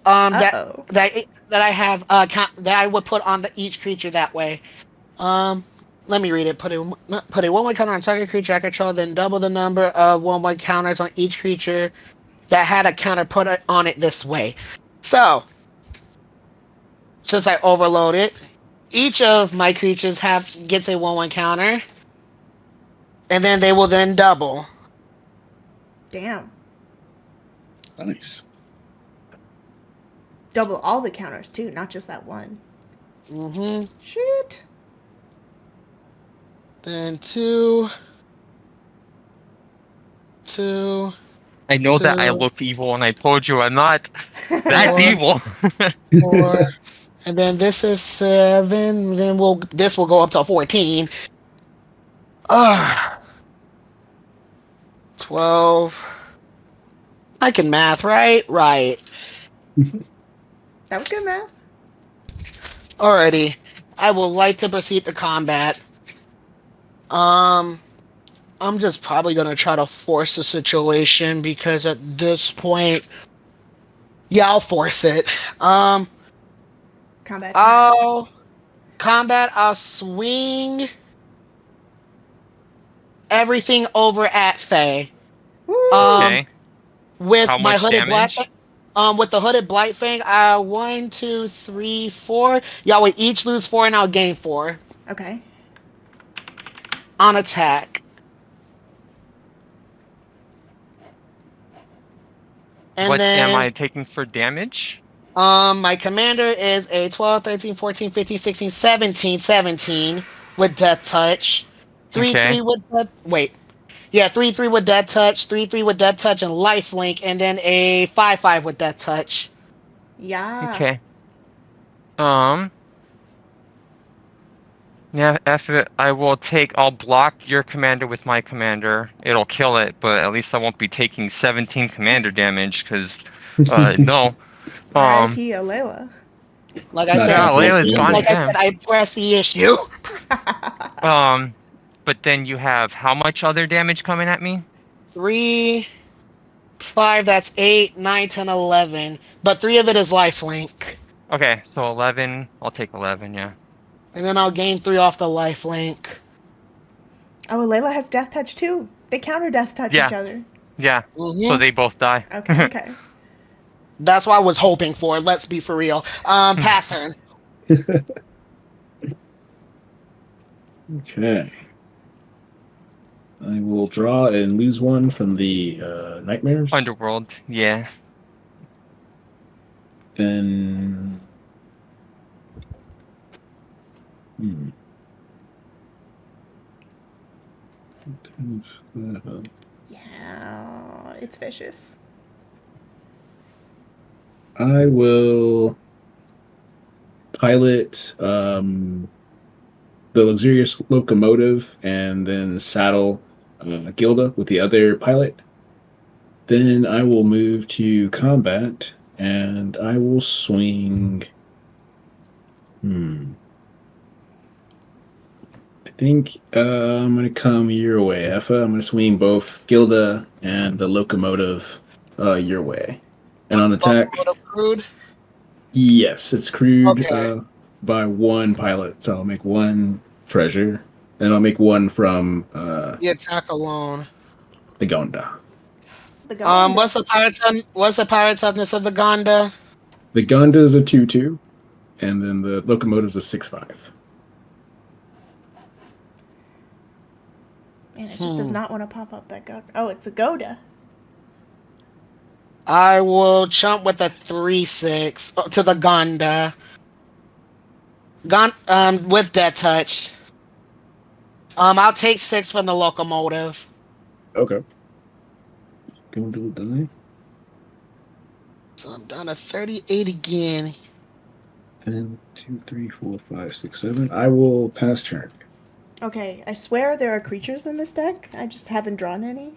Uh-oh. That I have that I would put on each creature that way. Let me read it. Put a 1/1 counter on target creature I control, then double the number of 1/1 counters on each creature that had a counter put on it this way. So, since I overload it, each of my creatures gets a 1/1 counter, and then they will then double. Damn. Nice. Double all the counters, too, not just that one. Mm-hmm. Shit. Then 2. I know that I looked evil, and I told you I'm not that 4, evil. 4. And then this is 7. Then this will go up to 14. 12. I can math, right? Right. That was good math. Alrighty. I would like to proceed to combat. I'm just probably gonna try to force the situation because at this point, yeah, I'll force it. Combat time. I'll swing everything over at Faye. Woo. Okay. With How my much hooded black, damage? with the hooded blight thing, 1, 2, 3, 4. Y'all would each lose 4, and I'll gain 4 Okay. on attack. And What am I then, taking for damage? my commander is a 12, 13, 14, 15, 16, 17, 17 with death touch. 3, Okay. 3 with death. Wait. Yeah, 3, 3 with death touch. 3, 3 with death touch and life link, and then a 5, 5 with death touch. Yeah. Okay. Yeah, I'll block your commander with my commander. It'll kill it, but at least I won't be taking 17 commander damage, because, no. R.I.P. Alayla. Like It's I not said, Yeah, happening press for Layla's the, me, gone, like but I yeah. said, I pressed the issue. But then you have how much other damage coming at me? 3, 5, that's 8, 9, 10, 11. But 3 of it is lifelink. Okay, so 11. I'll take 11, yeah. And then I'll gain 3 off the lifelink. Oh, Alayla has death touch too. They counter death touch each Yeah, other. yeah. Mm-hmm. So they both die. Okay. That's what I was hoping for. Let's be for real. Pass turn. okay. I will draw and lose one from the nightmares. Underworld, yeah. Then. Yeah, it's vicious. I will pilot the luxurious locomotive and then saddle Gilda with the other pilot. Then I will move to combat and I will swing. I think I'm going to come your way, Heffa. I'm going to swing both Gilda and the locomotive your way. And on attack, Crude. yes, it's crewed Okay. by one pilot. So I'll make one treasure. Then I'll make one from The attack alone. the Gonda. The Gonda. What's the pirate toughness of the Gonda? The Gonda is a 2/2, and then the locomotive's a 6/5. Man, it just does not want to pop up that Goda. Oh, it's a Goda. I will chump with a 3/6 to the Gonda. With death touch. I'll take 6 from the locomotive. Okay. Going to die. So I'm down to 38 again. And 2, 3, 4, 5, 6, 7. I will pass turn. Okay, I swear there are creatures in this deck. I just haven't drawn any.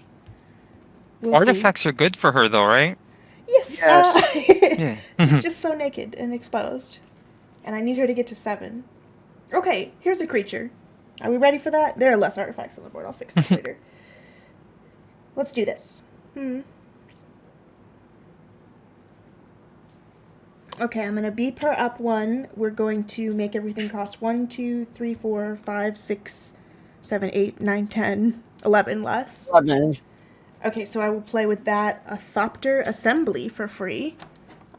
We'll Artifacts are good for her, though, right? see. Yes. Yes. Yeah. She's just so naked and exposed. And I need her to get to 7. Okay, here's a creature. Are we ready for that? There are less artifacts on the board. I'll fix that later. Let's do this. Okay, I'm going to beep her up 1. We're going to make everything cost 1, 2, 3, 4, 5, 6, 7, 8, 9, 10, 11 less. Okay, so I will play with that a Thopter Assembly for free.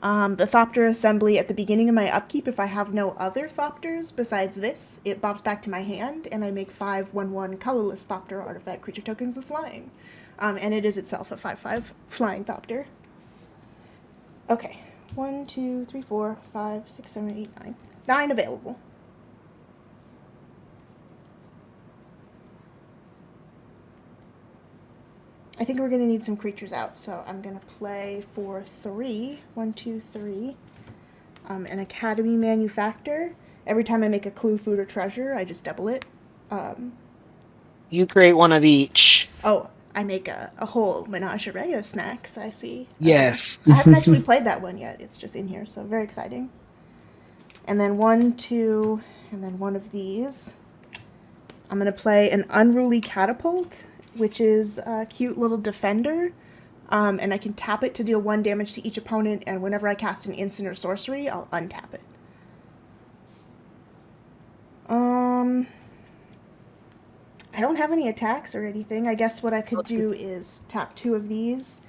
The Thopter Assembly at the beginning of my upkeep, if I have no other Thopters besides this, it bops back to my hand, and I make 5 1/1 colorless Thopter artifact creature tokens with flying. And it is itself a 5/5 flying Thopter. Okay, 1, 2, 3, 4, 5, 6, 7, 8, 9. 9 available. I think we're going to need some creatures out, so I'm going to play for 3. 1, 2, 3. An Academy Manufactor. Every time I make a clue, food, or treasure, I just double it. You create one of each. Oh, I make a whole menagerie of snacks, I see. Yes. I haven't actually played that one yet. It's just in here, so very exciting. And then 1, 2, and then one of these. I'm going to play an Unruly Catapult, which is a cute little defender. And I can tap it to deal 1 damage to each opponent, and whenever I cast an instant or sorcery, I'll untap it. I don't have any attacks or anything. I guess what I could do is tap 2 of these,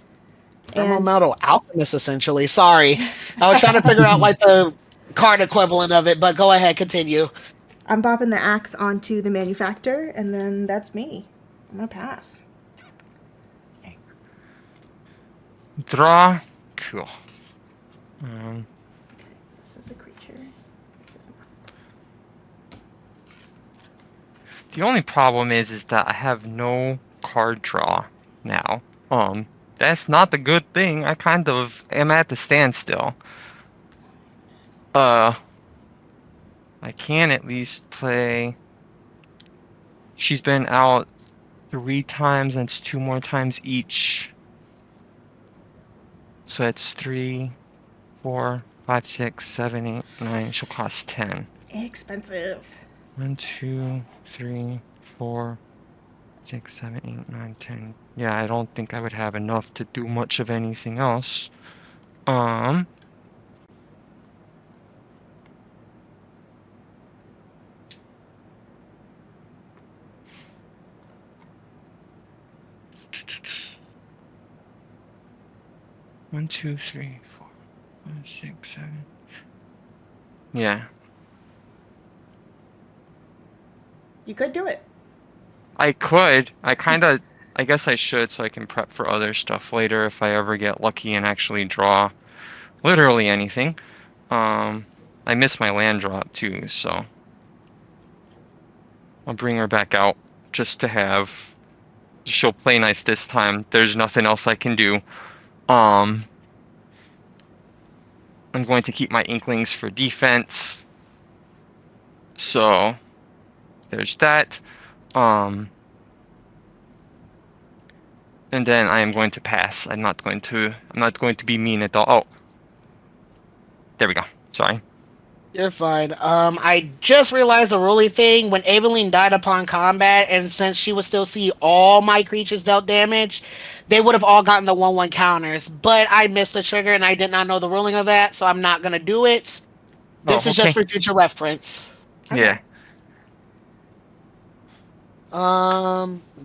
Thermal And metal alchemist, essentially. Sorry. I was trying to figure out like the card equivalent of it, but go ahead, continue. I'm bopping the axe onto the manufactor, and then that's me. I'm gonna pass. Draw. Cool. This is a creature. This is not. The only problem is that I have no card draw now. That's not the good thing. I kind of am at the standstill. I can at least play. She's been out 3 times, and it's 2 more times each. So it's 3, 4, 5, 6, 7, 8, 9. She'll cost 10. Expensive. 1, 2, 3, 4, 6, 7, 8, 9, 10. Yeah, I don't think I would have enough to do much of anything else. 1, 2, 3, 4, 5, 6, 7. Yeah. You could do it. I could. I guess I should, so I can prep for other stuff later if I ever get lucky and actually draw literally anything. I miss my land drop too, so I'll bring her back out just to have. She'll play nice this time. There's nothing else I can do. I'm going to keep my Inklings for defense. So there's that. And then I am going to pass. I'm not going to be mean at all. Oh. There we go. Sorry. You're fine. I just realized the ruling thing when Aveline died upon combat, and since she would still see all my creatures dealt damage, they would have all gotten the 1/1 counters. But I missed the trigger, and I did not know the ruling of that, so I'm not gonna do it. This is just for future reference. Okay. Yeah.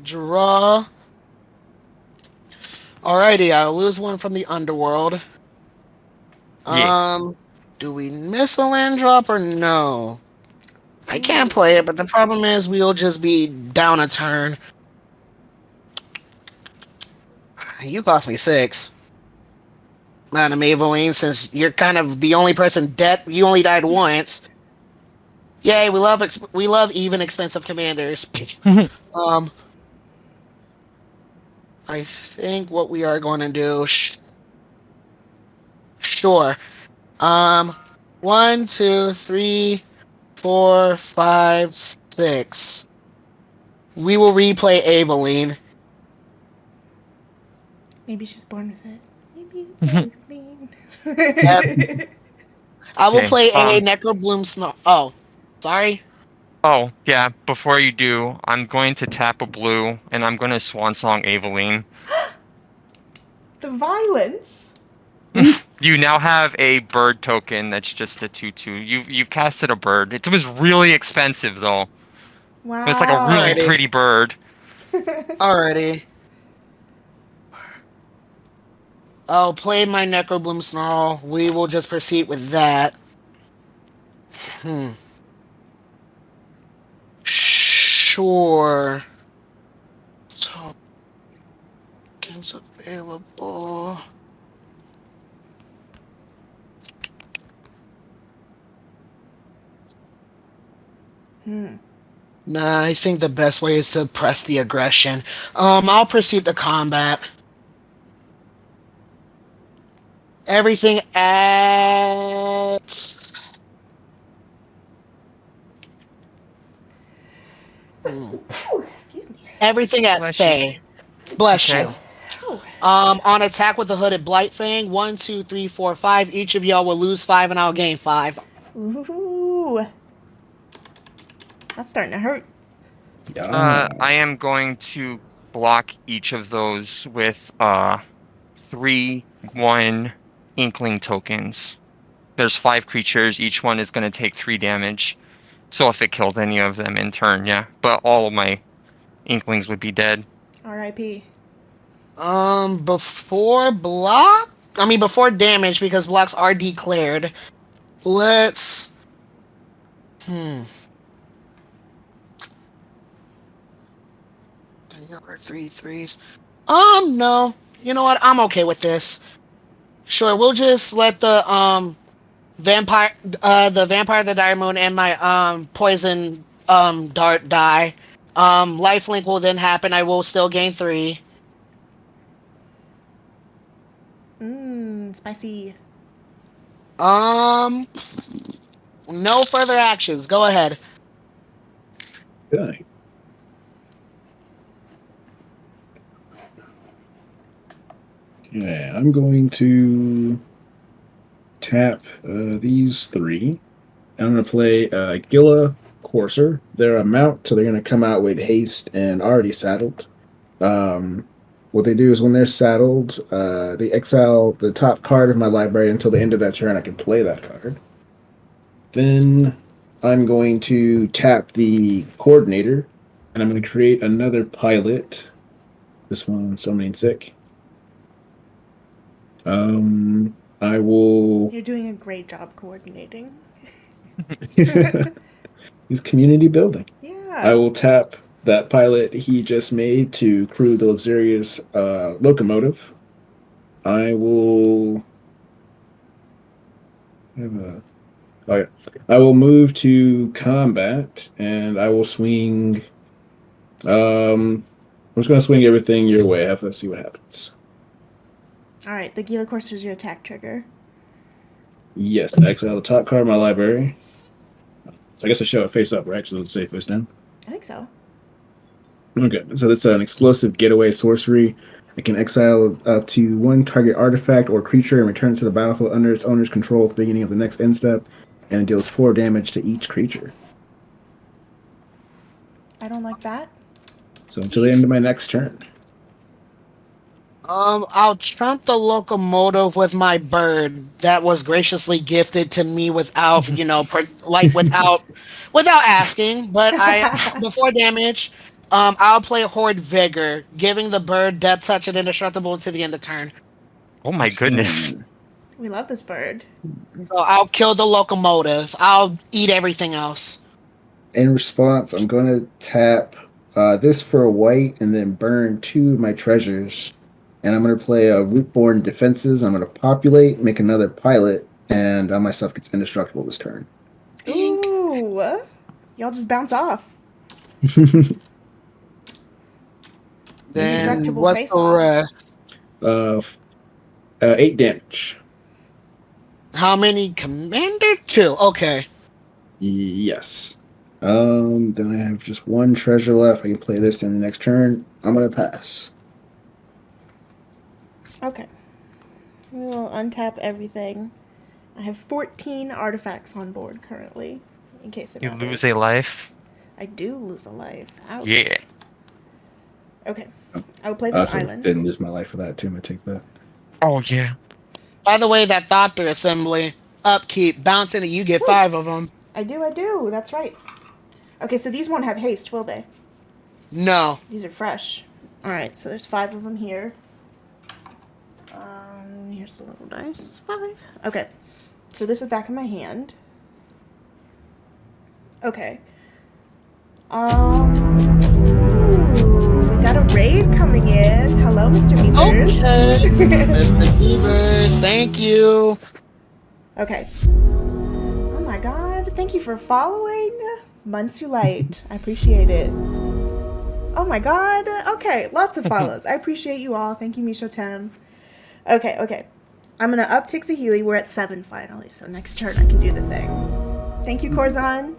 Draw. Alrighty, I'll lose one from the underworld. Yeah. Do we miss a land drop or no? I can play it, but the problem is we'll just be down a turn. You cost me 6. Madam Aveline, since you're kind of the only person dead, you only died once. Yay, we love even expensive commanders. I think what we are going to do. Sure. 1, 2, 3, 4, 5, 6. We will replay Aveline. Maybe she's born with it. Maybe it's Aveline. Yep. I will play a Necrobloom Snarl. Oh, sorry. Oh, yeah. Before you do, I'm going to tap a blue, and I'm going to Swan Song Aveline. The violence. You now have a bird token that's just a 2/2. You've casted a bird. It was really expensive though. Wow. It's like a really pretty bird. Alrighty. I'll play my Necrobloom Snarl. We will just proceed with that. Sure. Tokens available. Nah, I think the best way is to press the aggression. I'll proceed to combat. Everything at... Excuse me. Everything at Bless Faye. Bless Okay. you. On attack with the Hooded Blight Fang, 1, 2, 3, 4, 5. Each of y'all will lose 5 and I'll gain 5. Ooh. That's starting to hurt. Yeah. I am going to block each of those with 3/1 Inkling tokens. There's 5 creatures. Each one is going to take 3 damage. So if it kills any of them in turn, yeah. But all of my Inklings would be dead. R.I.P. Before damage, because blocks are declared. Let's. There are 3 threes. No. You know what? I'm okay with this. Sure, we'll just let the vampire, the Dire Moon, and my poison dart die. Lifelink will then happen. I will still gain 3. Spicy. No further actions. Go ahead. Okay. Yeah, I'm going to tap these 3. I'm going to play Gila Courser. They're a mount, so they're going to come out with haste and already saddled. What they do is when they're saddled, they exile the top card of my library until the end of that turn. I can play that card. Then I'm going to tap the Coordinator, and I'm going to create another pilot. This one, summoning sick. I will. You're doing a great job coordinating. He's community building. Yeah. I will tap that pilot he just made to crew the luxurious locomotive. I will. I will move to combat, and I will swing. I'm just going to swing everything your way. I have to see what happens. All right, the Gila Courser is your attack trigger. Yes, I exile the top card of my library. So I guess I show it face up, right? So let's say face down. I think so. Okay, so that's an explosive getaway sorcery. It can exile up to 1 target artifact or creature and return it to the battlefield under its owner's control at the beginning of the next end step, and it deals 4 damage to each creature. I don't like that. So until the end of my next turn. I'll trump the locomotive with my bird that was graciously gifted to me without, without asking. But before damage, I'll play Horde Vigor, giving the bird death touch and indestructible to the end of turn. Oh my goodness. We love this bird. So I'll kill the locomotive. I'll eat everything else. In response, I'm going to tap this for a white and then burn 2 of my treasures. And I'm going to play Rootborn Defenses. I'm going to populate, make another pilot, and myself gets indestructible this turn. Ooh. Y'all just bounce off. Then what's the rest? 8 damage. How many, Commander? 2. Okay. Yes. Then I have just 1 treasure left. I can play this in the next turn. I'm going to pass. Okay. We'll untap everything. I have 14 artifacts on board currently, in case it You matters. lose a life. I do lose a life. Ouch. Yeah. Okay. I will play this island. Didn't lose my life for that, too. I'm going to take that. Oh, yeah. By the way, that Doctor Assembly, upkeep, bouncing it, you get 5 of them. I do. That's right. Okay, so these won't have haste, will they? No. These are fresh. Alright, so there's 5 of them here. Here's the little dice. 5. Okay. So this is back in my hand. Okay. Ooh, we got a raid coming in. Hello, Mr. Beavers. Okay. Mr. Beavers, thank you. Okay. Oh my god. Thank you for following. Monsulite. I appreciate it. Oh my god. Okay, lots of follows. I appreciate you all. Thank you, Mishotem. Okay. I'm going to up Tixahili. We're at 7 finally, so next turn I can do the thing. Thank you, Corzon.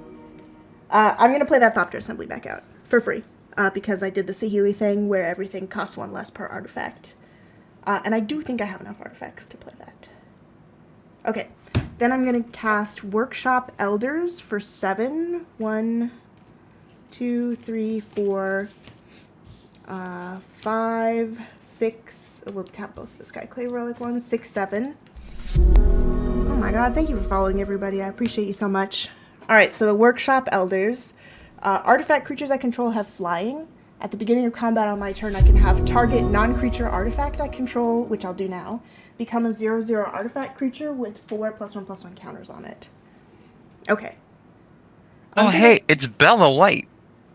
I'm going to play that Thopter Assembly back out for free because I did the Sahili thing where everything costs 1 less per artifact. And I do think I have enough artifacts to play that. Okay, then I'm going to cast Workshop Elders for 7. 1, 2, 3, 4... 5, 6. We'll tap both the Skyclave Relic ones. 6, 7. Oh my god, thank you for following, everybody. I appreciate you so much. Alright, so the Workshop Elders. Artifact creatures I control have flying. At the beginning of combat on my turn, I can have target non-creature artifact I control, which I'll do now, become a 0/0 artifact creature with 4 +1/+1 counters on it. Okay. Oh, hey, it's Bella Light.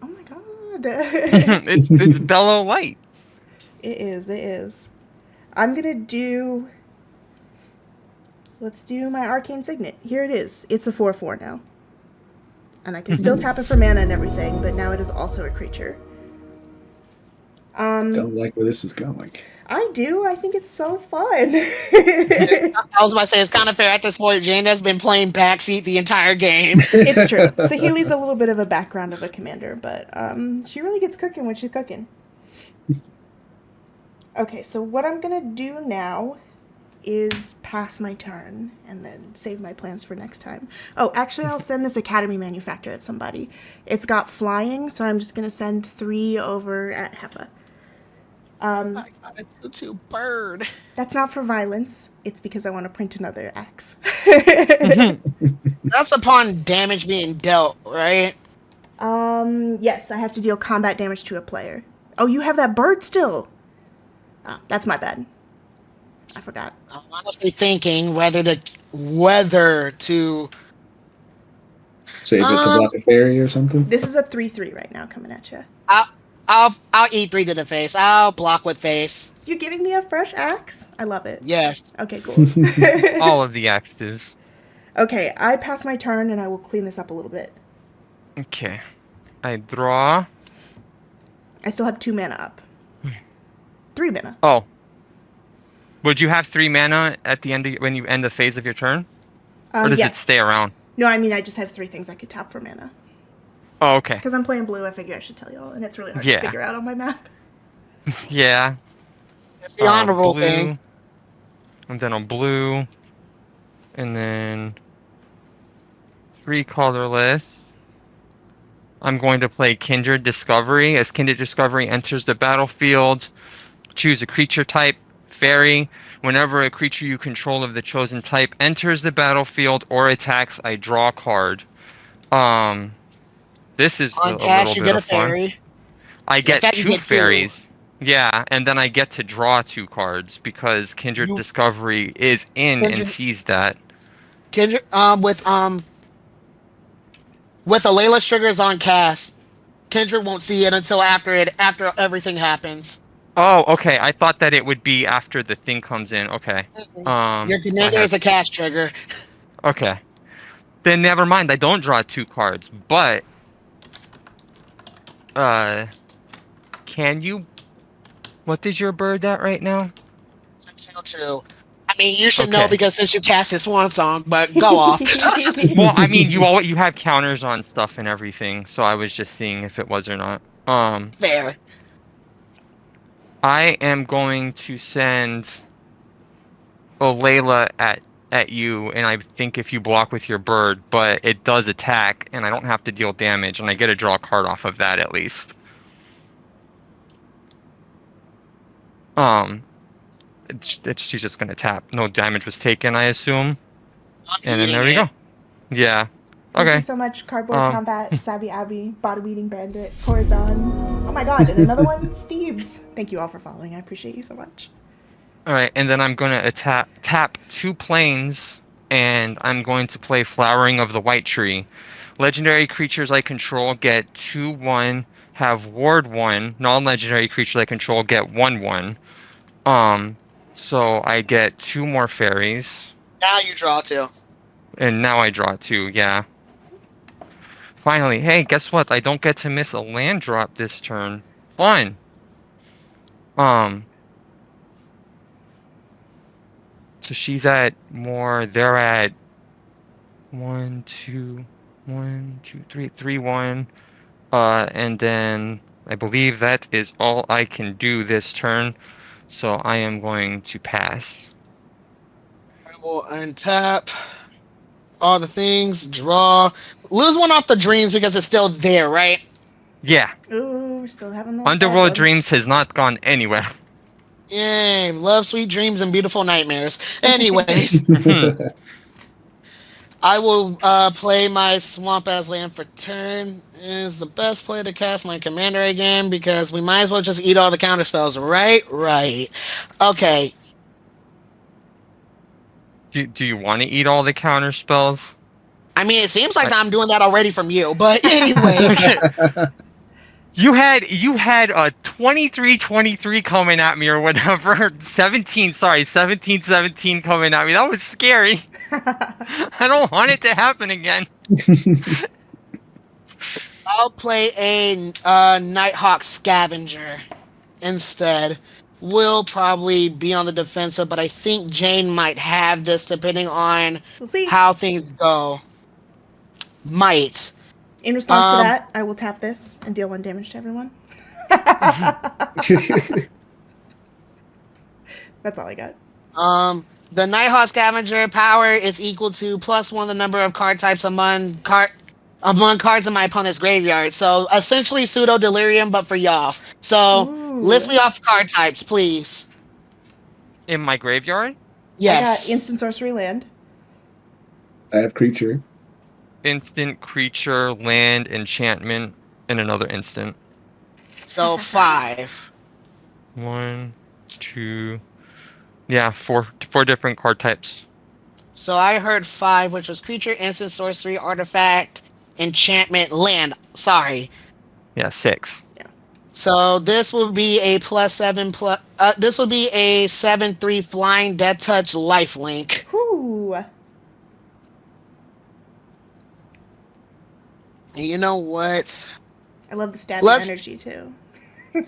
Oh my god. it's Bella Light. It is. I'm gonna do... Let's do my Arcane Signet. Here it is. It's a 4/4 now. And I can still tap it for mana and everything, but now it is also a creature. Don't like where this is going. I do. I think it's so fun. I was about to say, it's kind of fair at this point. Jane has been playing backseat the entire game. It's true. Sahili's a little bit of a background of a commander, but she really gets cooking when she's cooking. Okay, so what I'm going to do now is pass my turn and then save my plans for next time. Oh, actually, I'll send this Academy Manufactor at somebody. It's got flying, so I'm just going to send 3 over at Heffa. It's a bird. That's not for violence. It's because I want to print another axe. That's upon damage being dealt, right? Yes, I have to deal combat damage to a player. Oh, you have that bird still. Oh, that's my bad. I forgot. I'm honestly thinking whether to Save it to block a fairy or something? This is a 3/3 right now coming at you. I'll eat 3 to the face. I'll block with face. You're giving me a fresh axe? I love it. Yes. Okay, cool. All of the axes. Okay, I pass my turn and I will clean this up a little bit. Okay. I draw. I still have 2 mana up. 3 mana. Oh. Would you have 3 mana at the end of, when you end the phase of your turn? Or does it stay around? No, I mean I just have 3 things I could tap for mana. Oh, okay. Because I'm playing blue, I figure I should tell y'all, and it's really hard to figure out on my map. Yeah. It's the honorable blue, thing. And then a blue. And then 3 colorless. I'm going to play Kindred Discovery. As Kindred Discovery enters the battlefield, choose a creature type, fairy. Whenever a creature you control of the chosen type enters the battlefield or attacks, I draw a card. This is on a cash, little you bit get a of fun. fairy. I get fact, you 2 get 2. fairies. Yeah, and then I get to draw 2 cards because Kindred Discovery is in and sees that. Kindred with Alayla's triggers on cast, Kindred won't see it until after everything happens. Oh, okay. I thought that it would be after the thing comes in. Okay. Your commander is a cast trigger. Okay. Then never mind. I don't draw 2 cards, but can you? What is your bird at right now? 602. I mean, you should know because since you cast this Swan Song, but go off. Well, I mean, you have counters on stuff and everything, so I was just seeing if it was or not. Fair. I am going to send Layla at you, and I think if you block with your bird, but it does attack, and I don't have to deal damage, and I get to draw a card off of that at least. She's just gonna tap. No damage was taken, I assume. And then there we go. Yeah. Okay. Thank you so much, Cardboard Combat, Savvy Abby, Body Weeding Bandit, Corazon. Oh my god, and another one, Steebs. Thank you all for following. I appreciate you so much. Alright, and then I'm gonna tap 2 planes, and I'm going to play Flowering of the White Tree. Legendary creatures I control get 2/1, have ward 1. Non-legendary creatures I control get 1/1. So I get 2 more fairies. Now you draw 2. And now I draw 2, yeah. Finally, hey, guess what? I don't get to miss a land drop this turn. Fun. So she's at more, they're at 1, 2, 3, 1. And then I believe that is all I can do this turn. So I am going to pass. I will untap all the things, draw. Lose 1 off the dreams because it's still there, right? Yeah. Ooh, we're still having those Underworld problems. Dreams has not gone anywhere. Yay, love, sweet dreams, and beautiful nightmares. Anyways. I will play my Swamp Ass Land for turn. It is the best play to cast my commander again because we might as well just eat all the counter spells, right? Right. Okay. Do you want to eat all the counter spells? I mean, it seems like I'm doing that already from you, but anyways. You had a 23-23 coming at me or whatever. 17 coming at me. That was scary. I don't want it to happen again. I'll play a Nighthawk Scavenger instead. We'll probably be on the defensive, but I think Jane might have this depending on We'll see. how things go. Might. In response to that, I will tap this and deal 1 damage to everyone. That's all I got. The Nighthawk Scavenger power is equal to +1 the number of card types among cards in my opponent's graveyard. So essentially pseudo delirium, but for y'all. So list me off card types, please. In my graveyard? Yes. I got instant sorcery land. I have creature. Instant, creature, land, enchantment, and another instant. So 5. 1, 2. Yeah, four different card types. So I heard 5, which was creature, instant, sorcery, artifact, enchantment, land. Sorry. Yeah, 6. So this will be a +7 this will be a 7/3 flying deathtouched lifelink. Ooh. And you know what? I love the stabby energy too.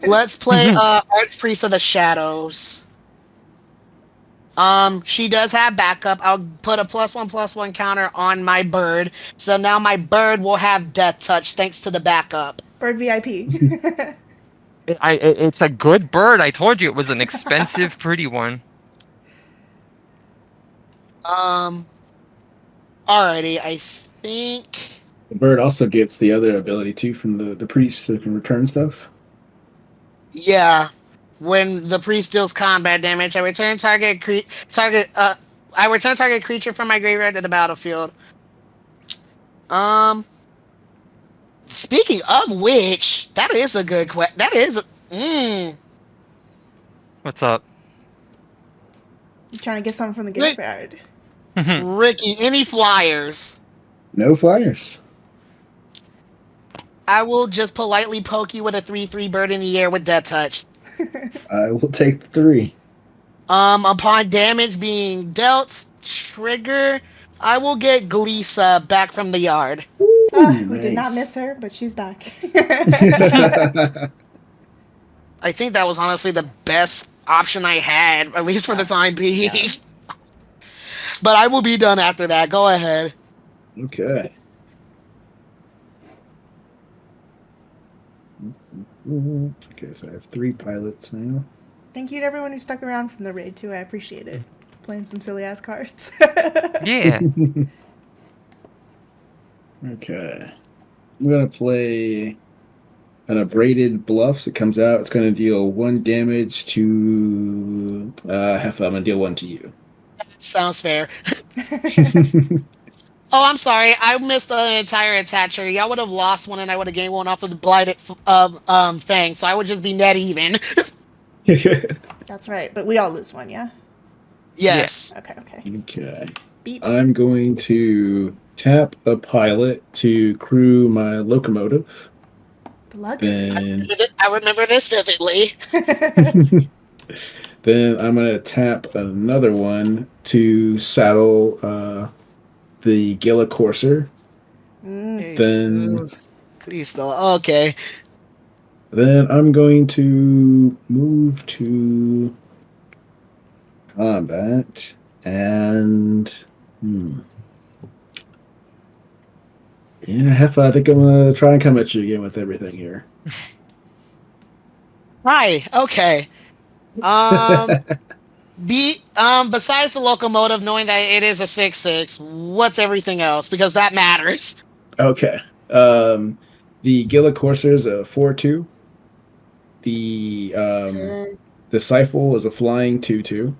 Let's play Archpriest of the Shadows. She does have backup. I'll put a +1/+1 counter on my bird. So now my bird will have Death Touch thanks to the backup. Bird VIP. It's a good bird. I told you it was an expensive, pretty one. Alrighty, I think. The bird also gets the other ability too from the priest that can return stuff. Yeah. When the priest deals combat damage, I return target creature from my graveyard to the battlefield. Speaking of which, that is a good question. What's up? You trying to get something from the graveyard? Ricky, any flyers? No flyers. I will just politely poke you with a 3/3 bird in the air with Death Touch. I will take the 3. Upon damage being dealt, trigger, I will get Gleesa back from the yard. We did not miss her, but she's back. I think that was honestly the best option I had, at least for the time being. Yeah. But I will be done after that. Go ahead. Okay. Okay, so I have 3 pilots now. Thank you to everyone who stuck around from the raid, too. I appreciate it. Playing some silly-ass cards. Yeah. Okay. I'm going to play an Abraded Bluffs. It comes out. It's going to deal 1 damage to Heffa. I'm going to deal 1 to you. Sounds fair. Oh, I'm sorry. I missed the entire attacher. Y'all would have lost 1 and I would have gained 1 off of the Blighted Fang, so I would just be net even. That's right. But we all lose 1, yeah? Yes. Okay. Okay. Beep. I'm going to tap a pilot to crew my locomotive. The luxury. I remember this vividly. Then I'm going to tap another one to saddle the Gila Courser. Then okay. Then I'm going to move to combat and Heffa, I think I'm gonna try and come at you again with everything here. Hi. Okay. Besides the locomotive, knowing that it is a 6/6, what's everything else? Because that matters. Okay. The Gila Courser is a 4/2. The Sifle is a flying 2/2.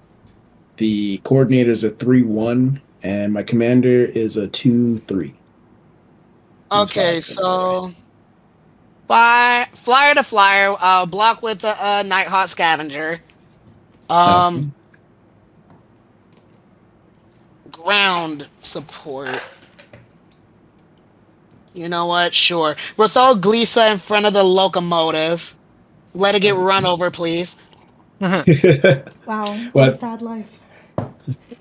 The Coordinator is a 3/1, And my commander is a 2/3. Okay, so flyer to flyer, block with a Nighthawk Scavenger. Ground support. You know what? Sure. We'll throw Glisa in front of the locomotive. Let it get run over, please. Wow, what a What? sad life.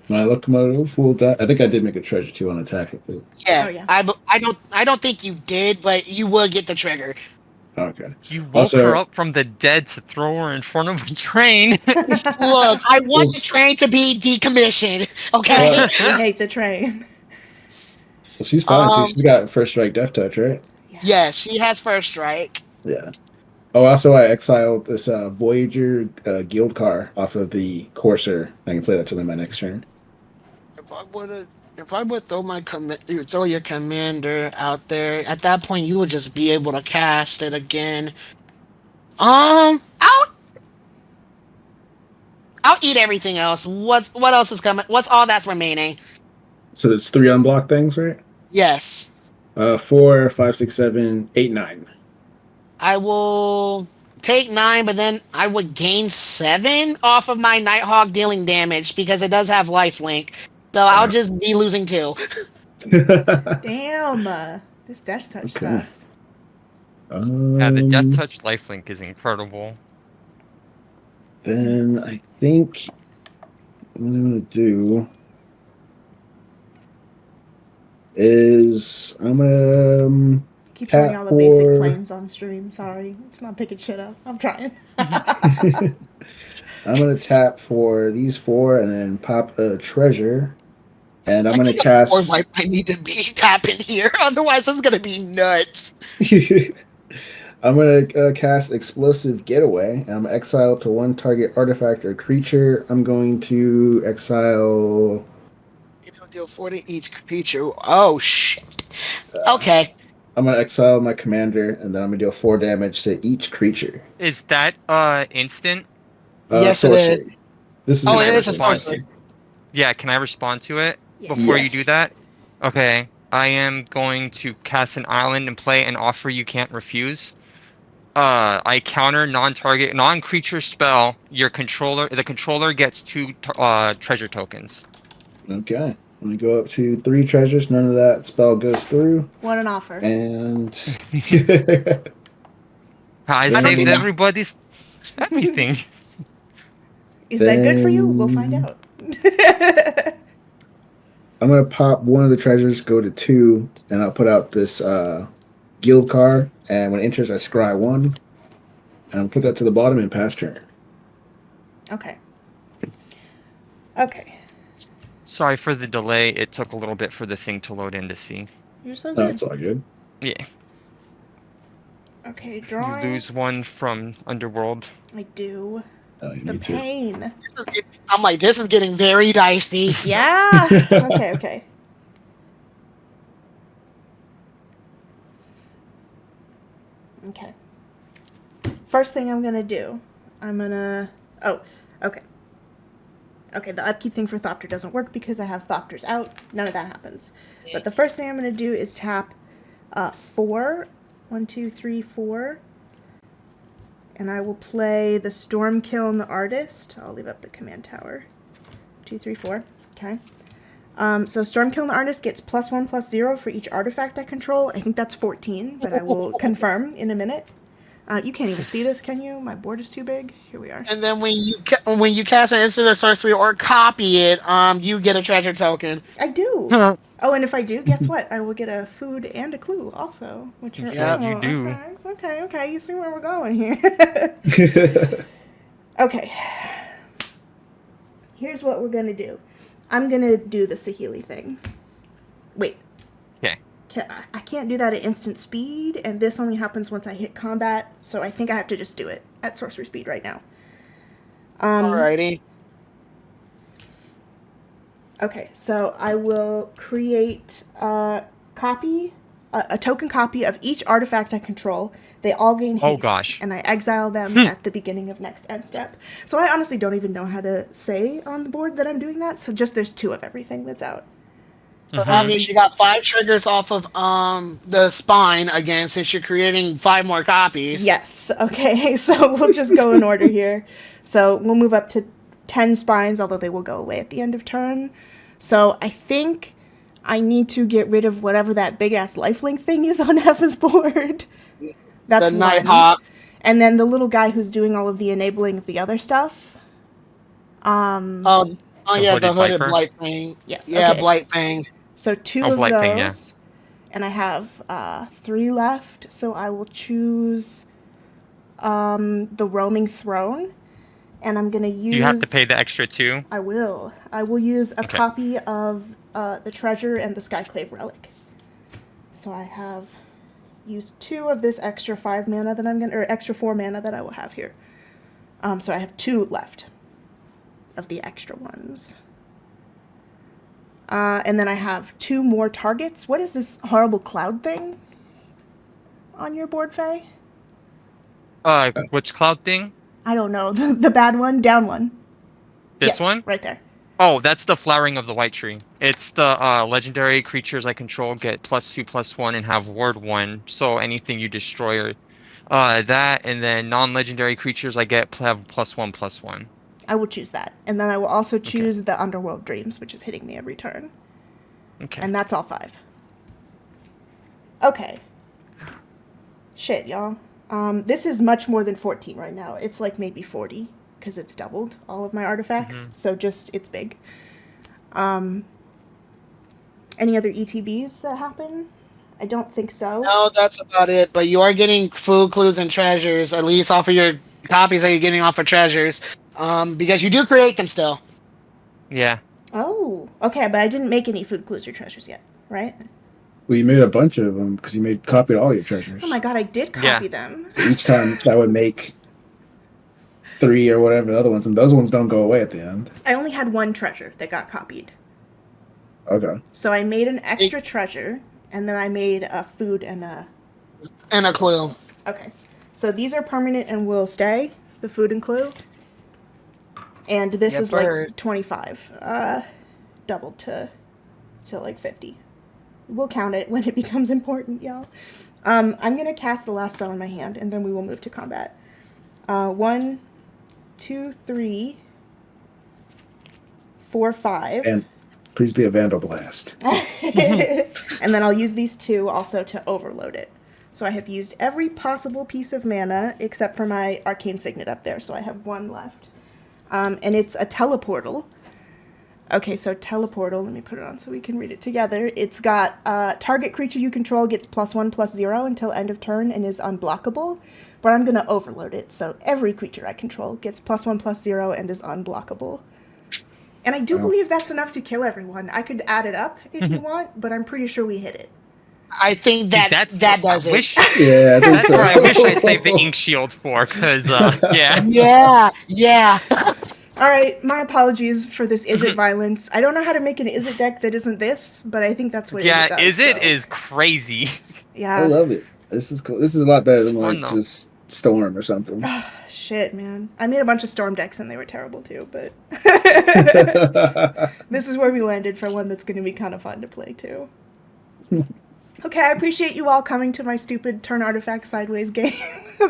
My locomotive will die. I think I did make a treasure 2 on attack. Yeah. Oh, yeah. I don't think you did, but you will get the trigger. Okay. You woke Also- her up from the dead to throw her in front of a train. Look, I want the train to be decommissioned. Okay. We hate the train. Well, she's fine. Um, She's got first strike, death touch, right? Yeah, she has first strike. Yeah. Oh, also, I exiled this Voyager guild car off of the Courser. I can play that till my next turn. If I would throw your commander out there, at that point you would just be able to cast it again. I'll eat everything else. What else is coming? What's all that's remaining? So it's 3 unblocked things, right? Yes. 4, 5, 6, 7, 8, 9. I will take 9, but then I would gain 7 off of my Nighthawk dealing damage because it does have lifelink. So I'll just be losing 2. Damn. This Death Touch stuff. Yeah, the Death Touch lifelink is incredible. Then I think what I'm going to do is I'm going to Keep showing all the basic planes on stream. Sorry. It's not picking shit up. I'm trying. I'm going to tap for these 4 and then pop a treasure. And I'm going to cast... I need to be tapping here. Otherwise, it's going to be nuts. I'm going to cast Explosive Getaway. And I'm going to exile to 1 target artifact or creature. I'm going to exile... It'll deal 4 to each creature. Oh, shit. Okay. I'm going to exile my commander, and then I'm going to deal 4 damage to each creature. Is that instant? Yes, sorcery. it is. This is Oh, a it is a sorcery. sorcery. Yeah, can I respond to it Yeah. before you Yes. do that? Okay, I am going to cast an island and play an offer you can't refuse. I counter non-creature spell. The controller gets 2 treasure tokens. Okay. I'm going to go up to 3 treasures. None of that spell goes through. What an offer. And... I don't saved think- everybody's everything. Is that good for you? We'll find out. I'm going to pop one of the treasures, go to 2, and I'll put out this guild card. And when it enters, I scry 1. And I'll put that to the bottom and pass turn. Okay. Okay. Sorry for the delay. It took a little bit for the thing to load in to see. You're so Oh, good. it's all good. Yeah. Okay, You drawing. lose 1 from Underworld. I do. Oh, The me too. pain. I'm like, this is getting very dicey. Yeah. Okay. Okay. First thing I'm gonna do, oh, okay. Okay, the upkeep thing for Thopter doesn't work because I have Thopters out. None of that happens. But the first thing I'm gonna do is tap 4. 1, 2, 3, 4. And I will play the Stormkill the Artist. I'll leave up the command tower. 2, 3, 4. Okay. So Stormkill the Artist gets +1/+0 for each artifact I control. I think that's 14, but I will confirm in a minute. You can't even see this, can you? My board is too big. Here we are. And then when you cast an instant or sorcery or copy it, you get a treasure token. I do. Oh, and if I do, guess what? I will get a food and a clue also. Which are, Yeah, you do. Okay. You see where we're going here. Okay. Here's what we're gonna do. I'm gonna do the Sahili thing. Wait. Okay. I can't do that at instant speed, and this only happens once I hit combat, so I think I have to just do it at sorcery speed right now. Alrighty. Okay, so I will create a token copy of each artifact I control. They all gain haste. Oh, gosh. And I exile them at the beginning of next end step. So I honestly don't even know how to say on the board that I'm doing that, so just there's 2 of everything that's out. So that means you got 5 triggers off of the spine again, since you're creating 5 more copies. Yes. Okay. So we'll just go in order here. So we'll move up to 10 spines, although they will go away at the end of turn. So I think I need to get rid of whatever that big ass lifelink thing is on Heffa's board. That's the Night one. Hawk. And then the little guy who's doing all of the enabling of the other stuff. Oh yeah, the hooded Viper? Blight Fang. Yes. Yeah, Okay. Blight Fang. So 2 Oh, of Blight those. Fang, yeah. And I have 3 left. So I will choose the Roaming Throne. And I'm going to use... You have to pay the extra 2? I will. I will use a Okay. copy of the Treasure and the Skyclave Relic. So I have used 2 of this extra 5 mana that I'm going to... Or extra 4 mana that I will have here. So I have 2 left of the extra ones. And then I have 2 more targets. What is this horrible cloud thing on your board, Faye? Which cloud thing? I don't know. The bad one, down one. This Yes, one? right there. Oh, that's the Flowering of the White Tree. It's the legendary creatures I control get +2/+1 and have ward 1. So anything you destroy, that, and then non-legendary creatures I get have +1/+1. I will choose that. And then I will also choose the Underworld Dreams, which is hitting me every turn. Okay. And that's all 5. Okay. Shit, y'all. This is much more than 14 right now. It's like maybe 40, because it's doubled all of my artifacts. So just, it's big. Any other ETBs that happen? I don't think so. No, that's about it. But you are getting food, clues, and treasures, at least off of your copies that you're getting off of treasures. Because you do create them still. Yeah. Oh, okay, but I didn't make any food, clues, or treasures yet, right? Well, you made a bunch of them because you copied all your treasures. Oh my god, I did copy them. So each time that would make 3 or whatever the other ones, and those ones don't go away at the end. I only had 1 treasure that got copied. Okay. So I made an extra treasure, and then I made a food and a... And a clue. Okay. So these are permanent and will stay, the food and clue. And this is like 25. Doubled to like 50. We'll count it when it becomes important, y'all. I'm going to cast the last spell in my hand, and then we will move to combat. 1, 2, 3, 4, 5. And please be a Vandal Blast. And then I'll use these 2 also to overload it. So I have used every possible piece of mana except for my Arcane Signet up there, so I have 1 left. And it's a teleportal. Okay, so teleportal, let me put it on so we can read it together. It's got target creature you control gets +1/+0 until end of turn and is unblockable. But I'm going to overload it, so every creature I control gets +1/+0 and is unblockable. And I do believe that's enough to kill everyone. I could add it up if you want, but I'm pretty sure we hit it. I think that does it. Yeah, I think That's so. where I wish I saved the ink shield for, because, yeah. Yeah. All right, my apologies for this Is It violence. I don't know how to make an Is It deck that isn't this, but I think that's what Yeah, Is It does. Is It is crazy. Yeah. I love it. This is cool. This is a lot better than It's like fun, though. just Storm or something. Shit, man. I made a bunch of Storm decks and they were terrible too, but this is where we landed for one that's going to be kind of fun to play too. Okay, I appreciate you all coming to my stupid Turn Artifact Sideways game.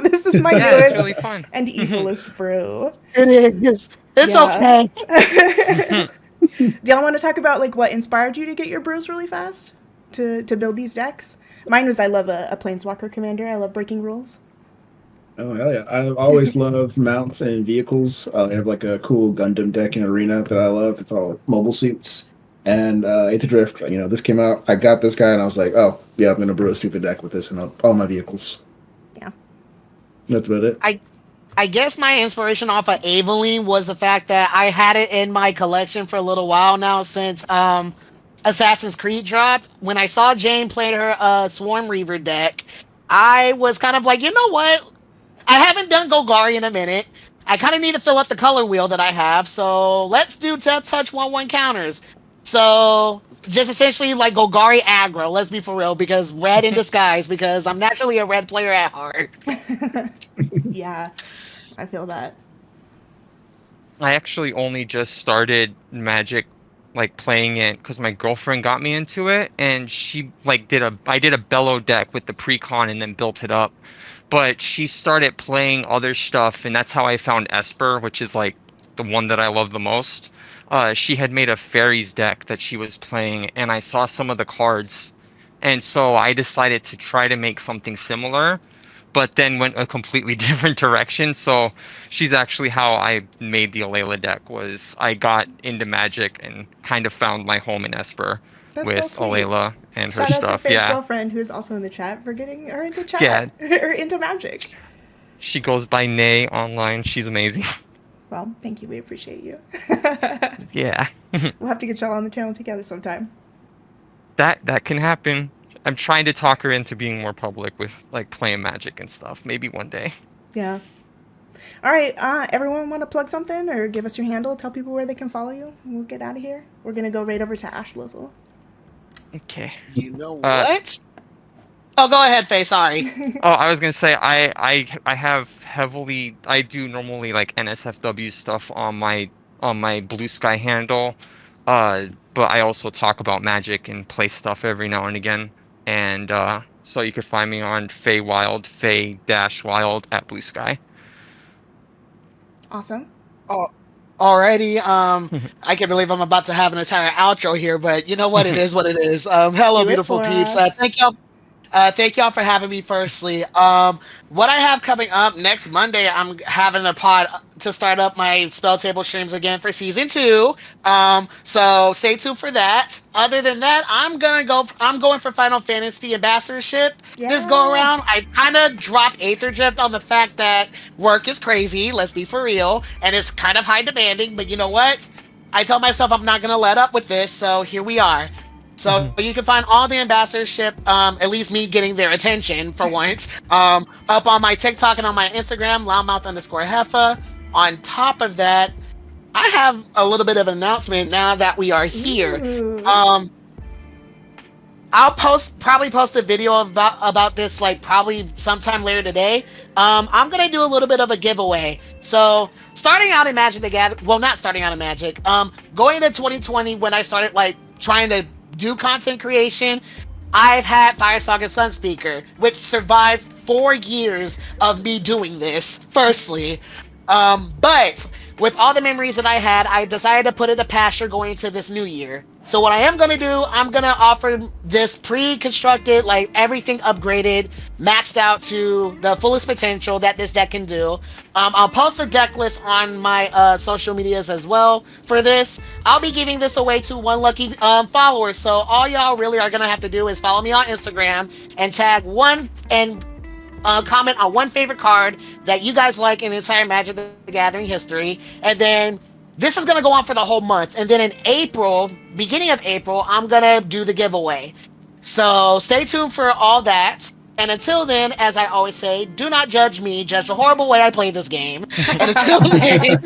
This is my Yeah, newest it's really fun. and evilest brew. It is. It's Yeah. okay. Do y'all want to talk about like what inspired you to get your brews really fast? To build these decks? Mine was I love a Planeswalker commander. I love breaking rules. Oh, hell yeah. I always love mounts and vehicles. I have like a cool Gundam deck in Arena that I love. It's all mobile suits. And Eighth Drift, this came out. I got this guy and I was like, oh, yeah, I'm going to brew a stupid deck with this and all my vehicles. Yeah. That's about it. I guess my inspiration off of Aveline was the fact that I had it in my collection for a little while now since Assassin's Creed dropped. When I saw Jane play her Swarm Reaver deck, I was kind of like, you know what? I haven't done Golgari in a minute. I kind of need to fill up the color wheel that I have, so let's do Deathtouched 1/1 counters. So just essentially like Golgari aggro, let's be for real, because red in disguise, because I'm naturally a red player at heart. Yeah, I feel that. I actually only just started Magic like playing it because my girlfriend got me into it, and she like I did a bellow deck with the precon and then built it up. But she started playing other stuff, and that's how I found Esper, which is like the one that I love the most. She had made a fairies deck that she was playing, and I saw some of the cards, and so I decided to try to make something similar, but then went a completely different direction. So she's actually how I made the Alayla deck. Was I got into Magic and kind of found my home in Esper That's with so sweet. Alayla and her Shout out to stuff. Faye's Yeah, girlfriend, who is also in the chat, for getting her into chat. Yeah. Or into Magic. she goes by Nay online. She's amazing. Well, thank you. We appreciate you. Yeah. We'll have to get y'all on the channel together sometime. That can happen. I'm trying to talk her into being more public with like playing Magic and stuff. Maybe one day. Yeah. All right. Everyone want to plug something or give us your handle? Tell people where they can follow you. We'll get out of here. We're gonna go right over to Ash Lizzle. Okay. You know what? Oh, go ahead, Faye. Sorry. Oh, I was gonna say I do normally like NSFW stuff on my Blue Sky handle, but I also talk about Magic and play stuff every now and again, and so you can find me on Faye-Wild, Faye-Wild at Blue Sky. Awesome. Oh, already. I can't believe I'm about to have an entire outro here, but you know what? It is what it is. Hello, Do it beautiful for peeps. us. Thank y'all for having me. Firstly, what I have coming up next Monday, I'm having a pod to start up my Spelltable streams again for season 2. So stay tuned for that. Other than that, I'm going for Final Fantasy ambassadorship this go around. I kind of dropped Aetherdrift on the fact that work is crazy. Let's be for real, and it's kind of high demanding. But you know what? I told myself I'm not gonna let up with this. So here we are. So you can find all the ambassadorship, at least me getting their attention for once, up on my TikTok and on my Instagram, Loudmouth_Heffa. On top of that, I have a little bit of an announcement now that we are here. I'll probably post a video about this like probably sometime later today. I'm gonna do a little bit of a giveaway. So starting out in Magic the Gathering, well, not starting out in Magic, going into 2020 when I started like trying to do content creation, I've had Firesong and Sunspeaker, which survived 4 years of me doing this, firstly. But with all the memories that I had, I decided to put it to pasture going into this new year. So what I am going to do, I'm going to offer this pre-constructed, like everything upgraded, maxed out to the fullest potential that this deck can do. I'll post the deck list on my social medias as well for this. I'll be giving this away to one lucky follower. So all y'all really are going to have to do is follow me on Instagram and tag one and comment on one favorite card that you guys like in the entire Magic the Gathering history, and then this is going to go on for the whole month, and then in April, beginning of April, I'm going to do the giveaway. So stay tuned for all that, and until then, as I always say, do not judge me, judge the horrible way I play this game, and until then,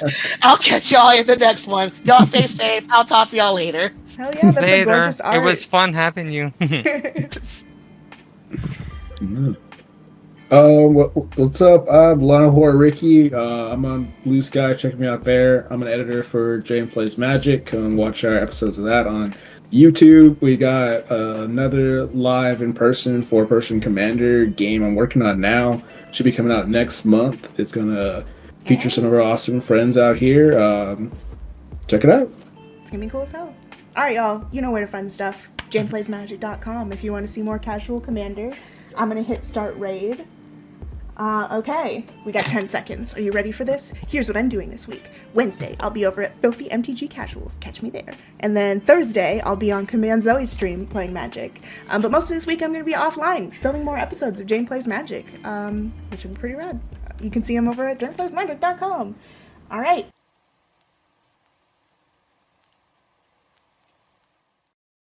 I'll catch y'all in the next one. Y'all stay safe. I'll talk to y'all later. Hell yeah, that's a gorgeous art. It was fun having you. What's up? I'm LlanowarRicky. I'm on Blue Sky. Check me out there. I'm an editor for Jane Plays Magic. Come watch our episodes of that on YouTube. We got another live in-person 4-person commander game I'm working on now. Should be coming out next month. It's gonna feature some of our awesome friends out here. Check it out. It's gonna be cool as hell. All right, y'all. You know where to find stuff. JanePlaysMagic.com if you want to see more casual commander. I'm gonna hit start raid. Okay, we got 10 seconds. Are you ready for this? Here's what I'm doing this week. Wednesday, I'll be over at Filthy MTG Casuals. Catch me there. And then Thursday, I'll be on Command Zoe's stream playing Magic. But most of this week, I'm going to be offline, filming more episodes of Jane Plays Magic, which will be pretty rad. You can see them over at JanePlaysMagic.com. All right.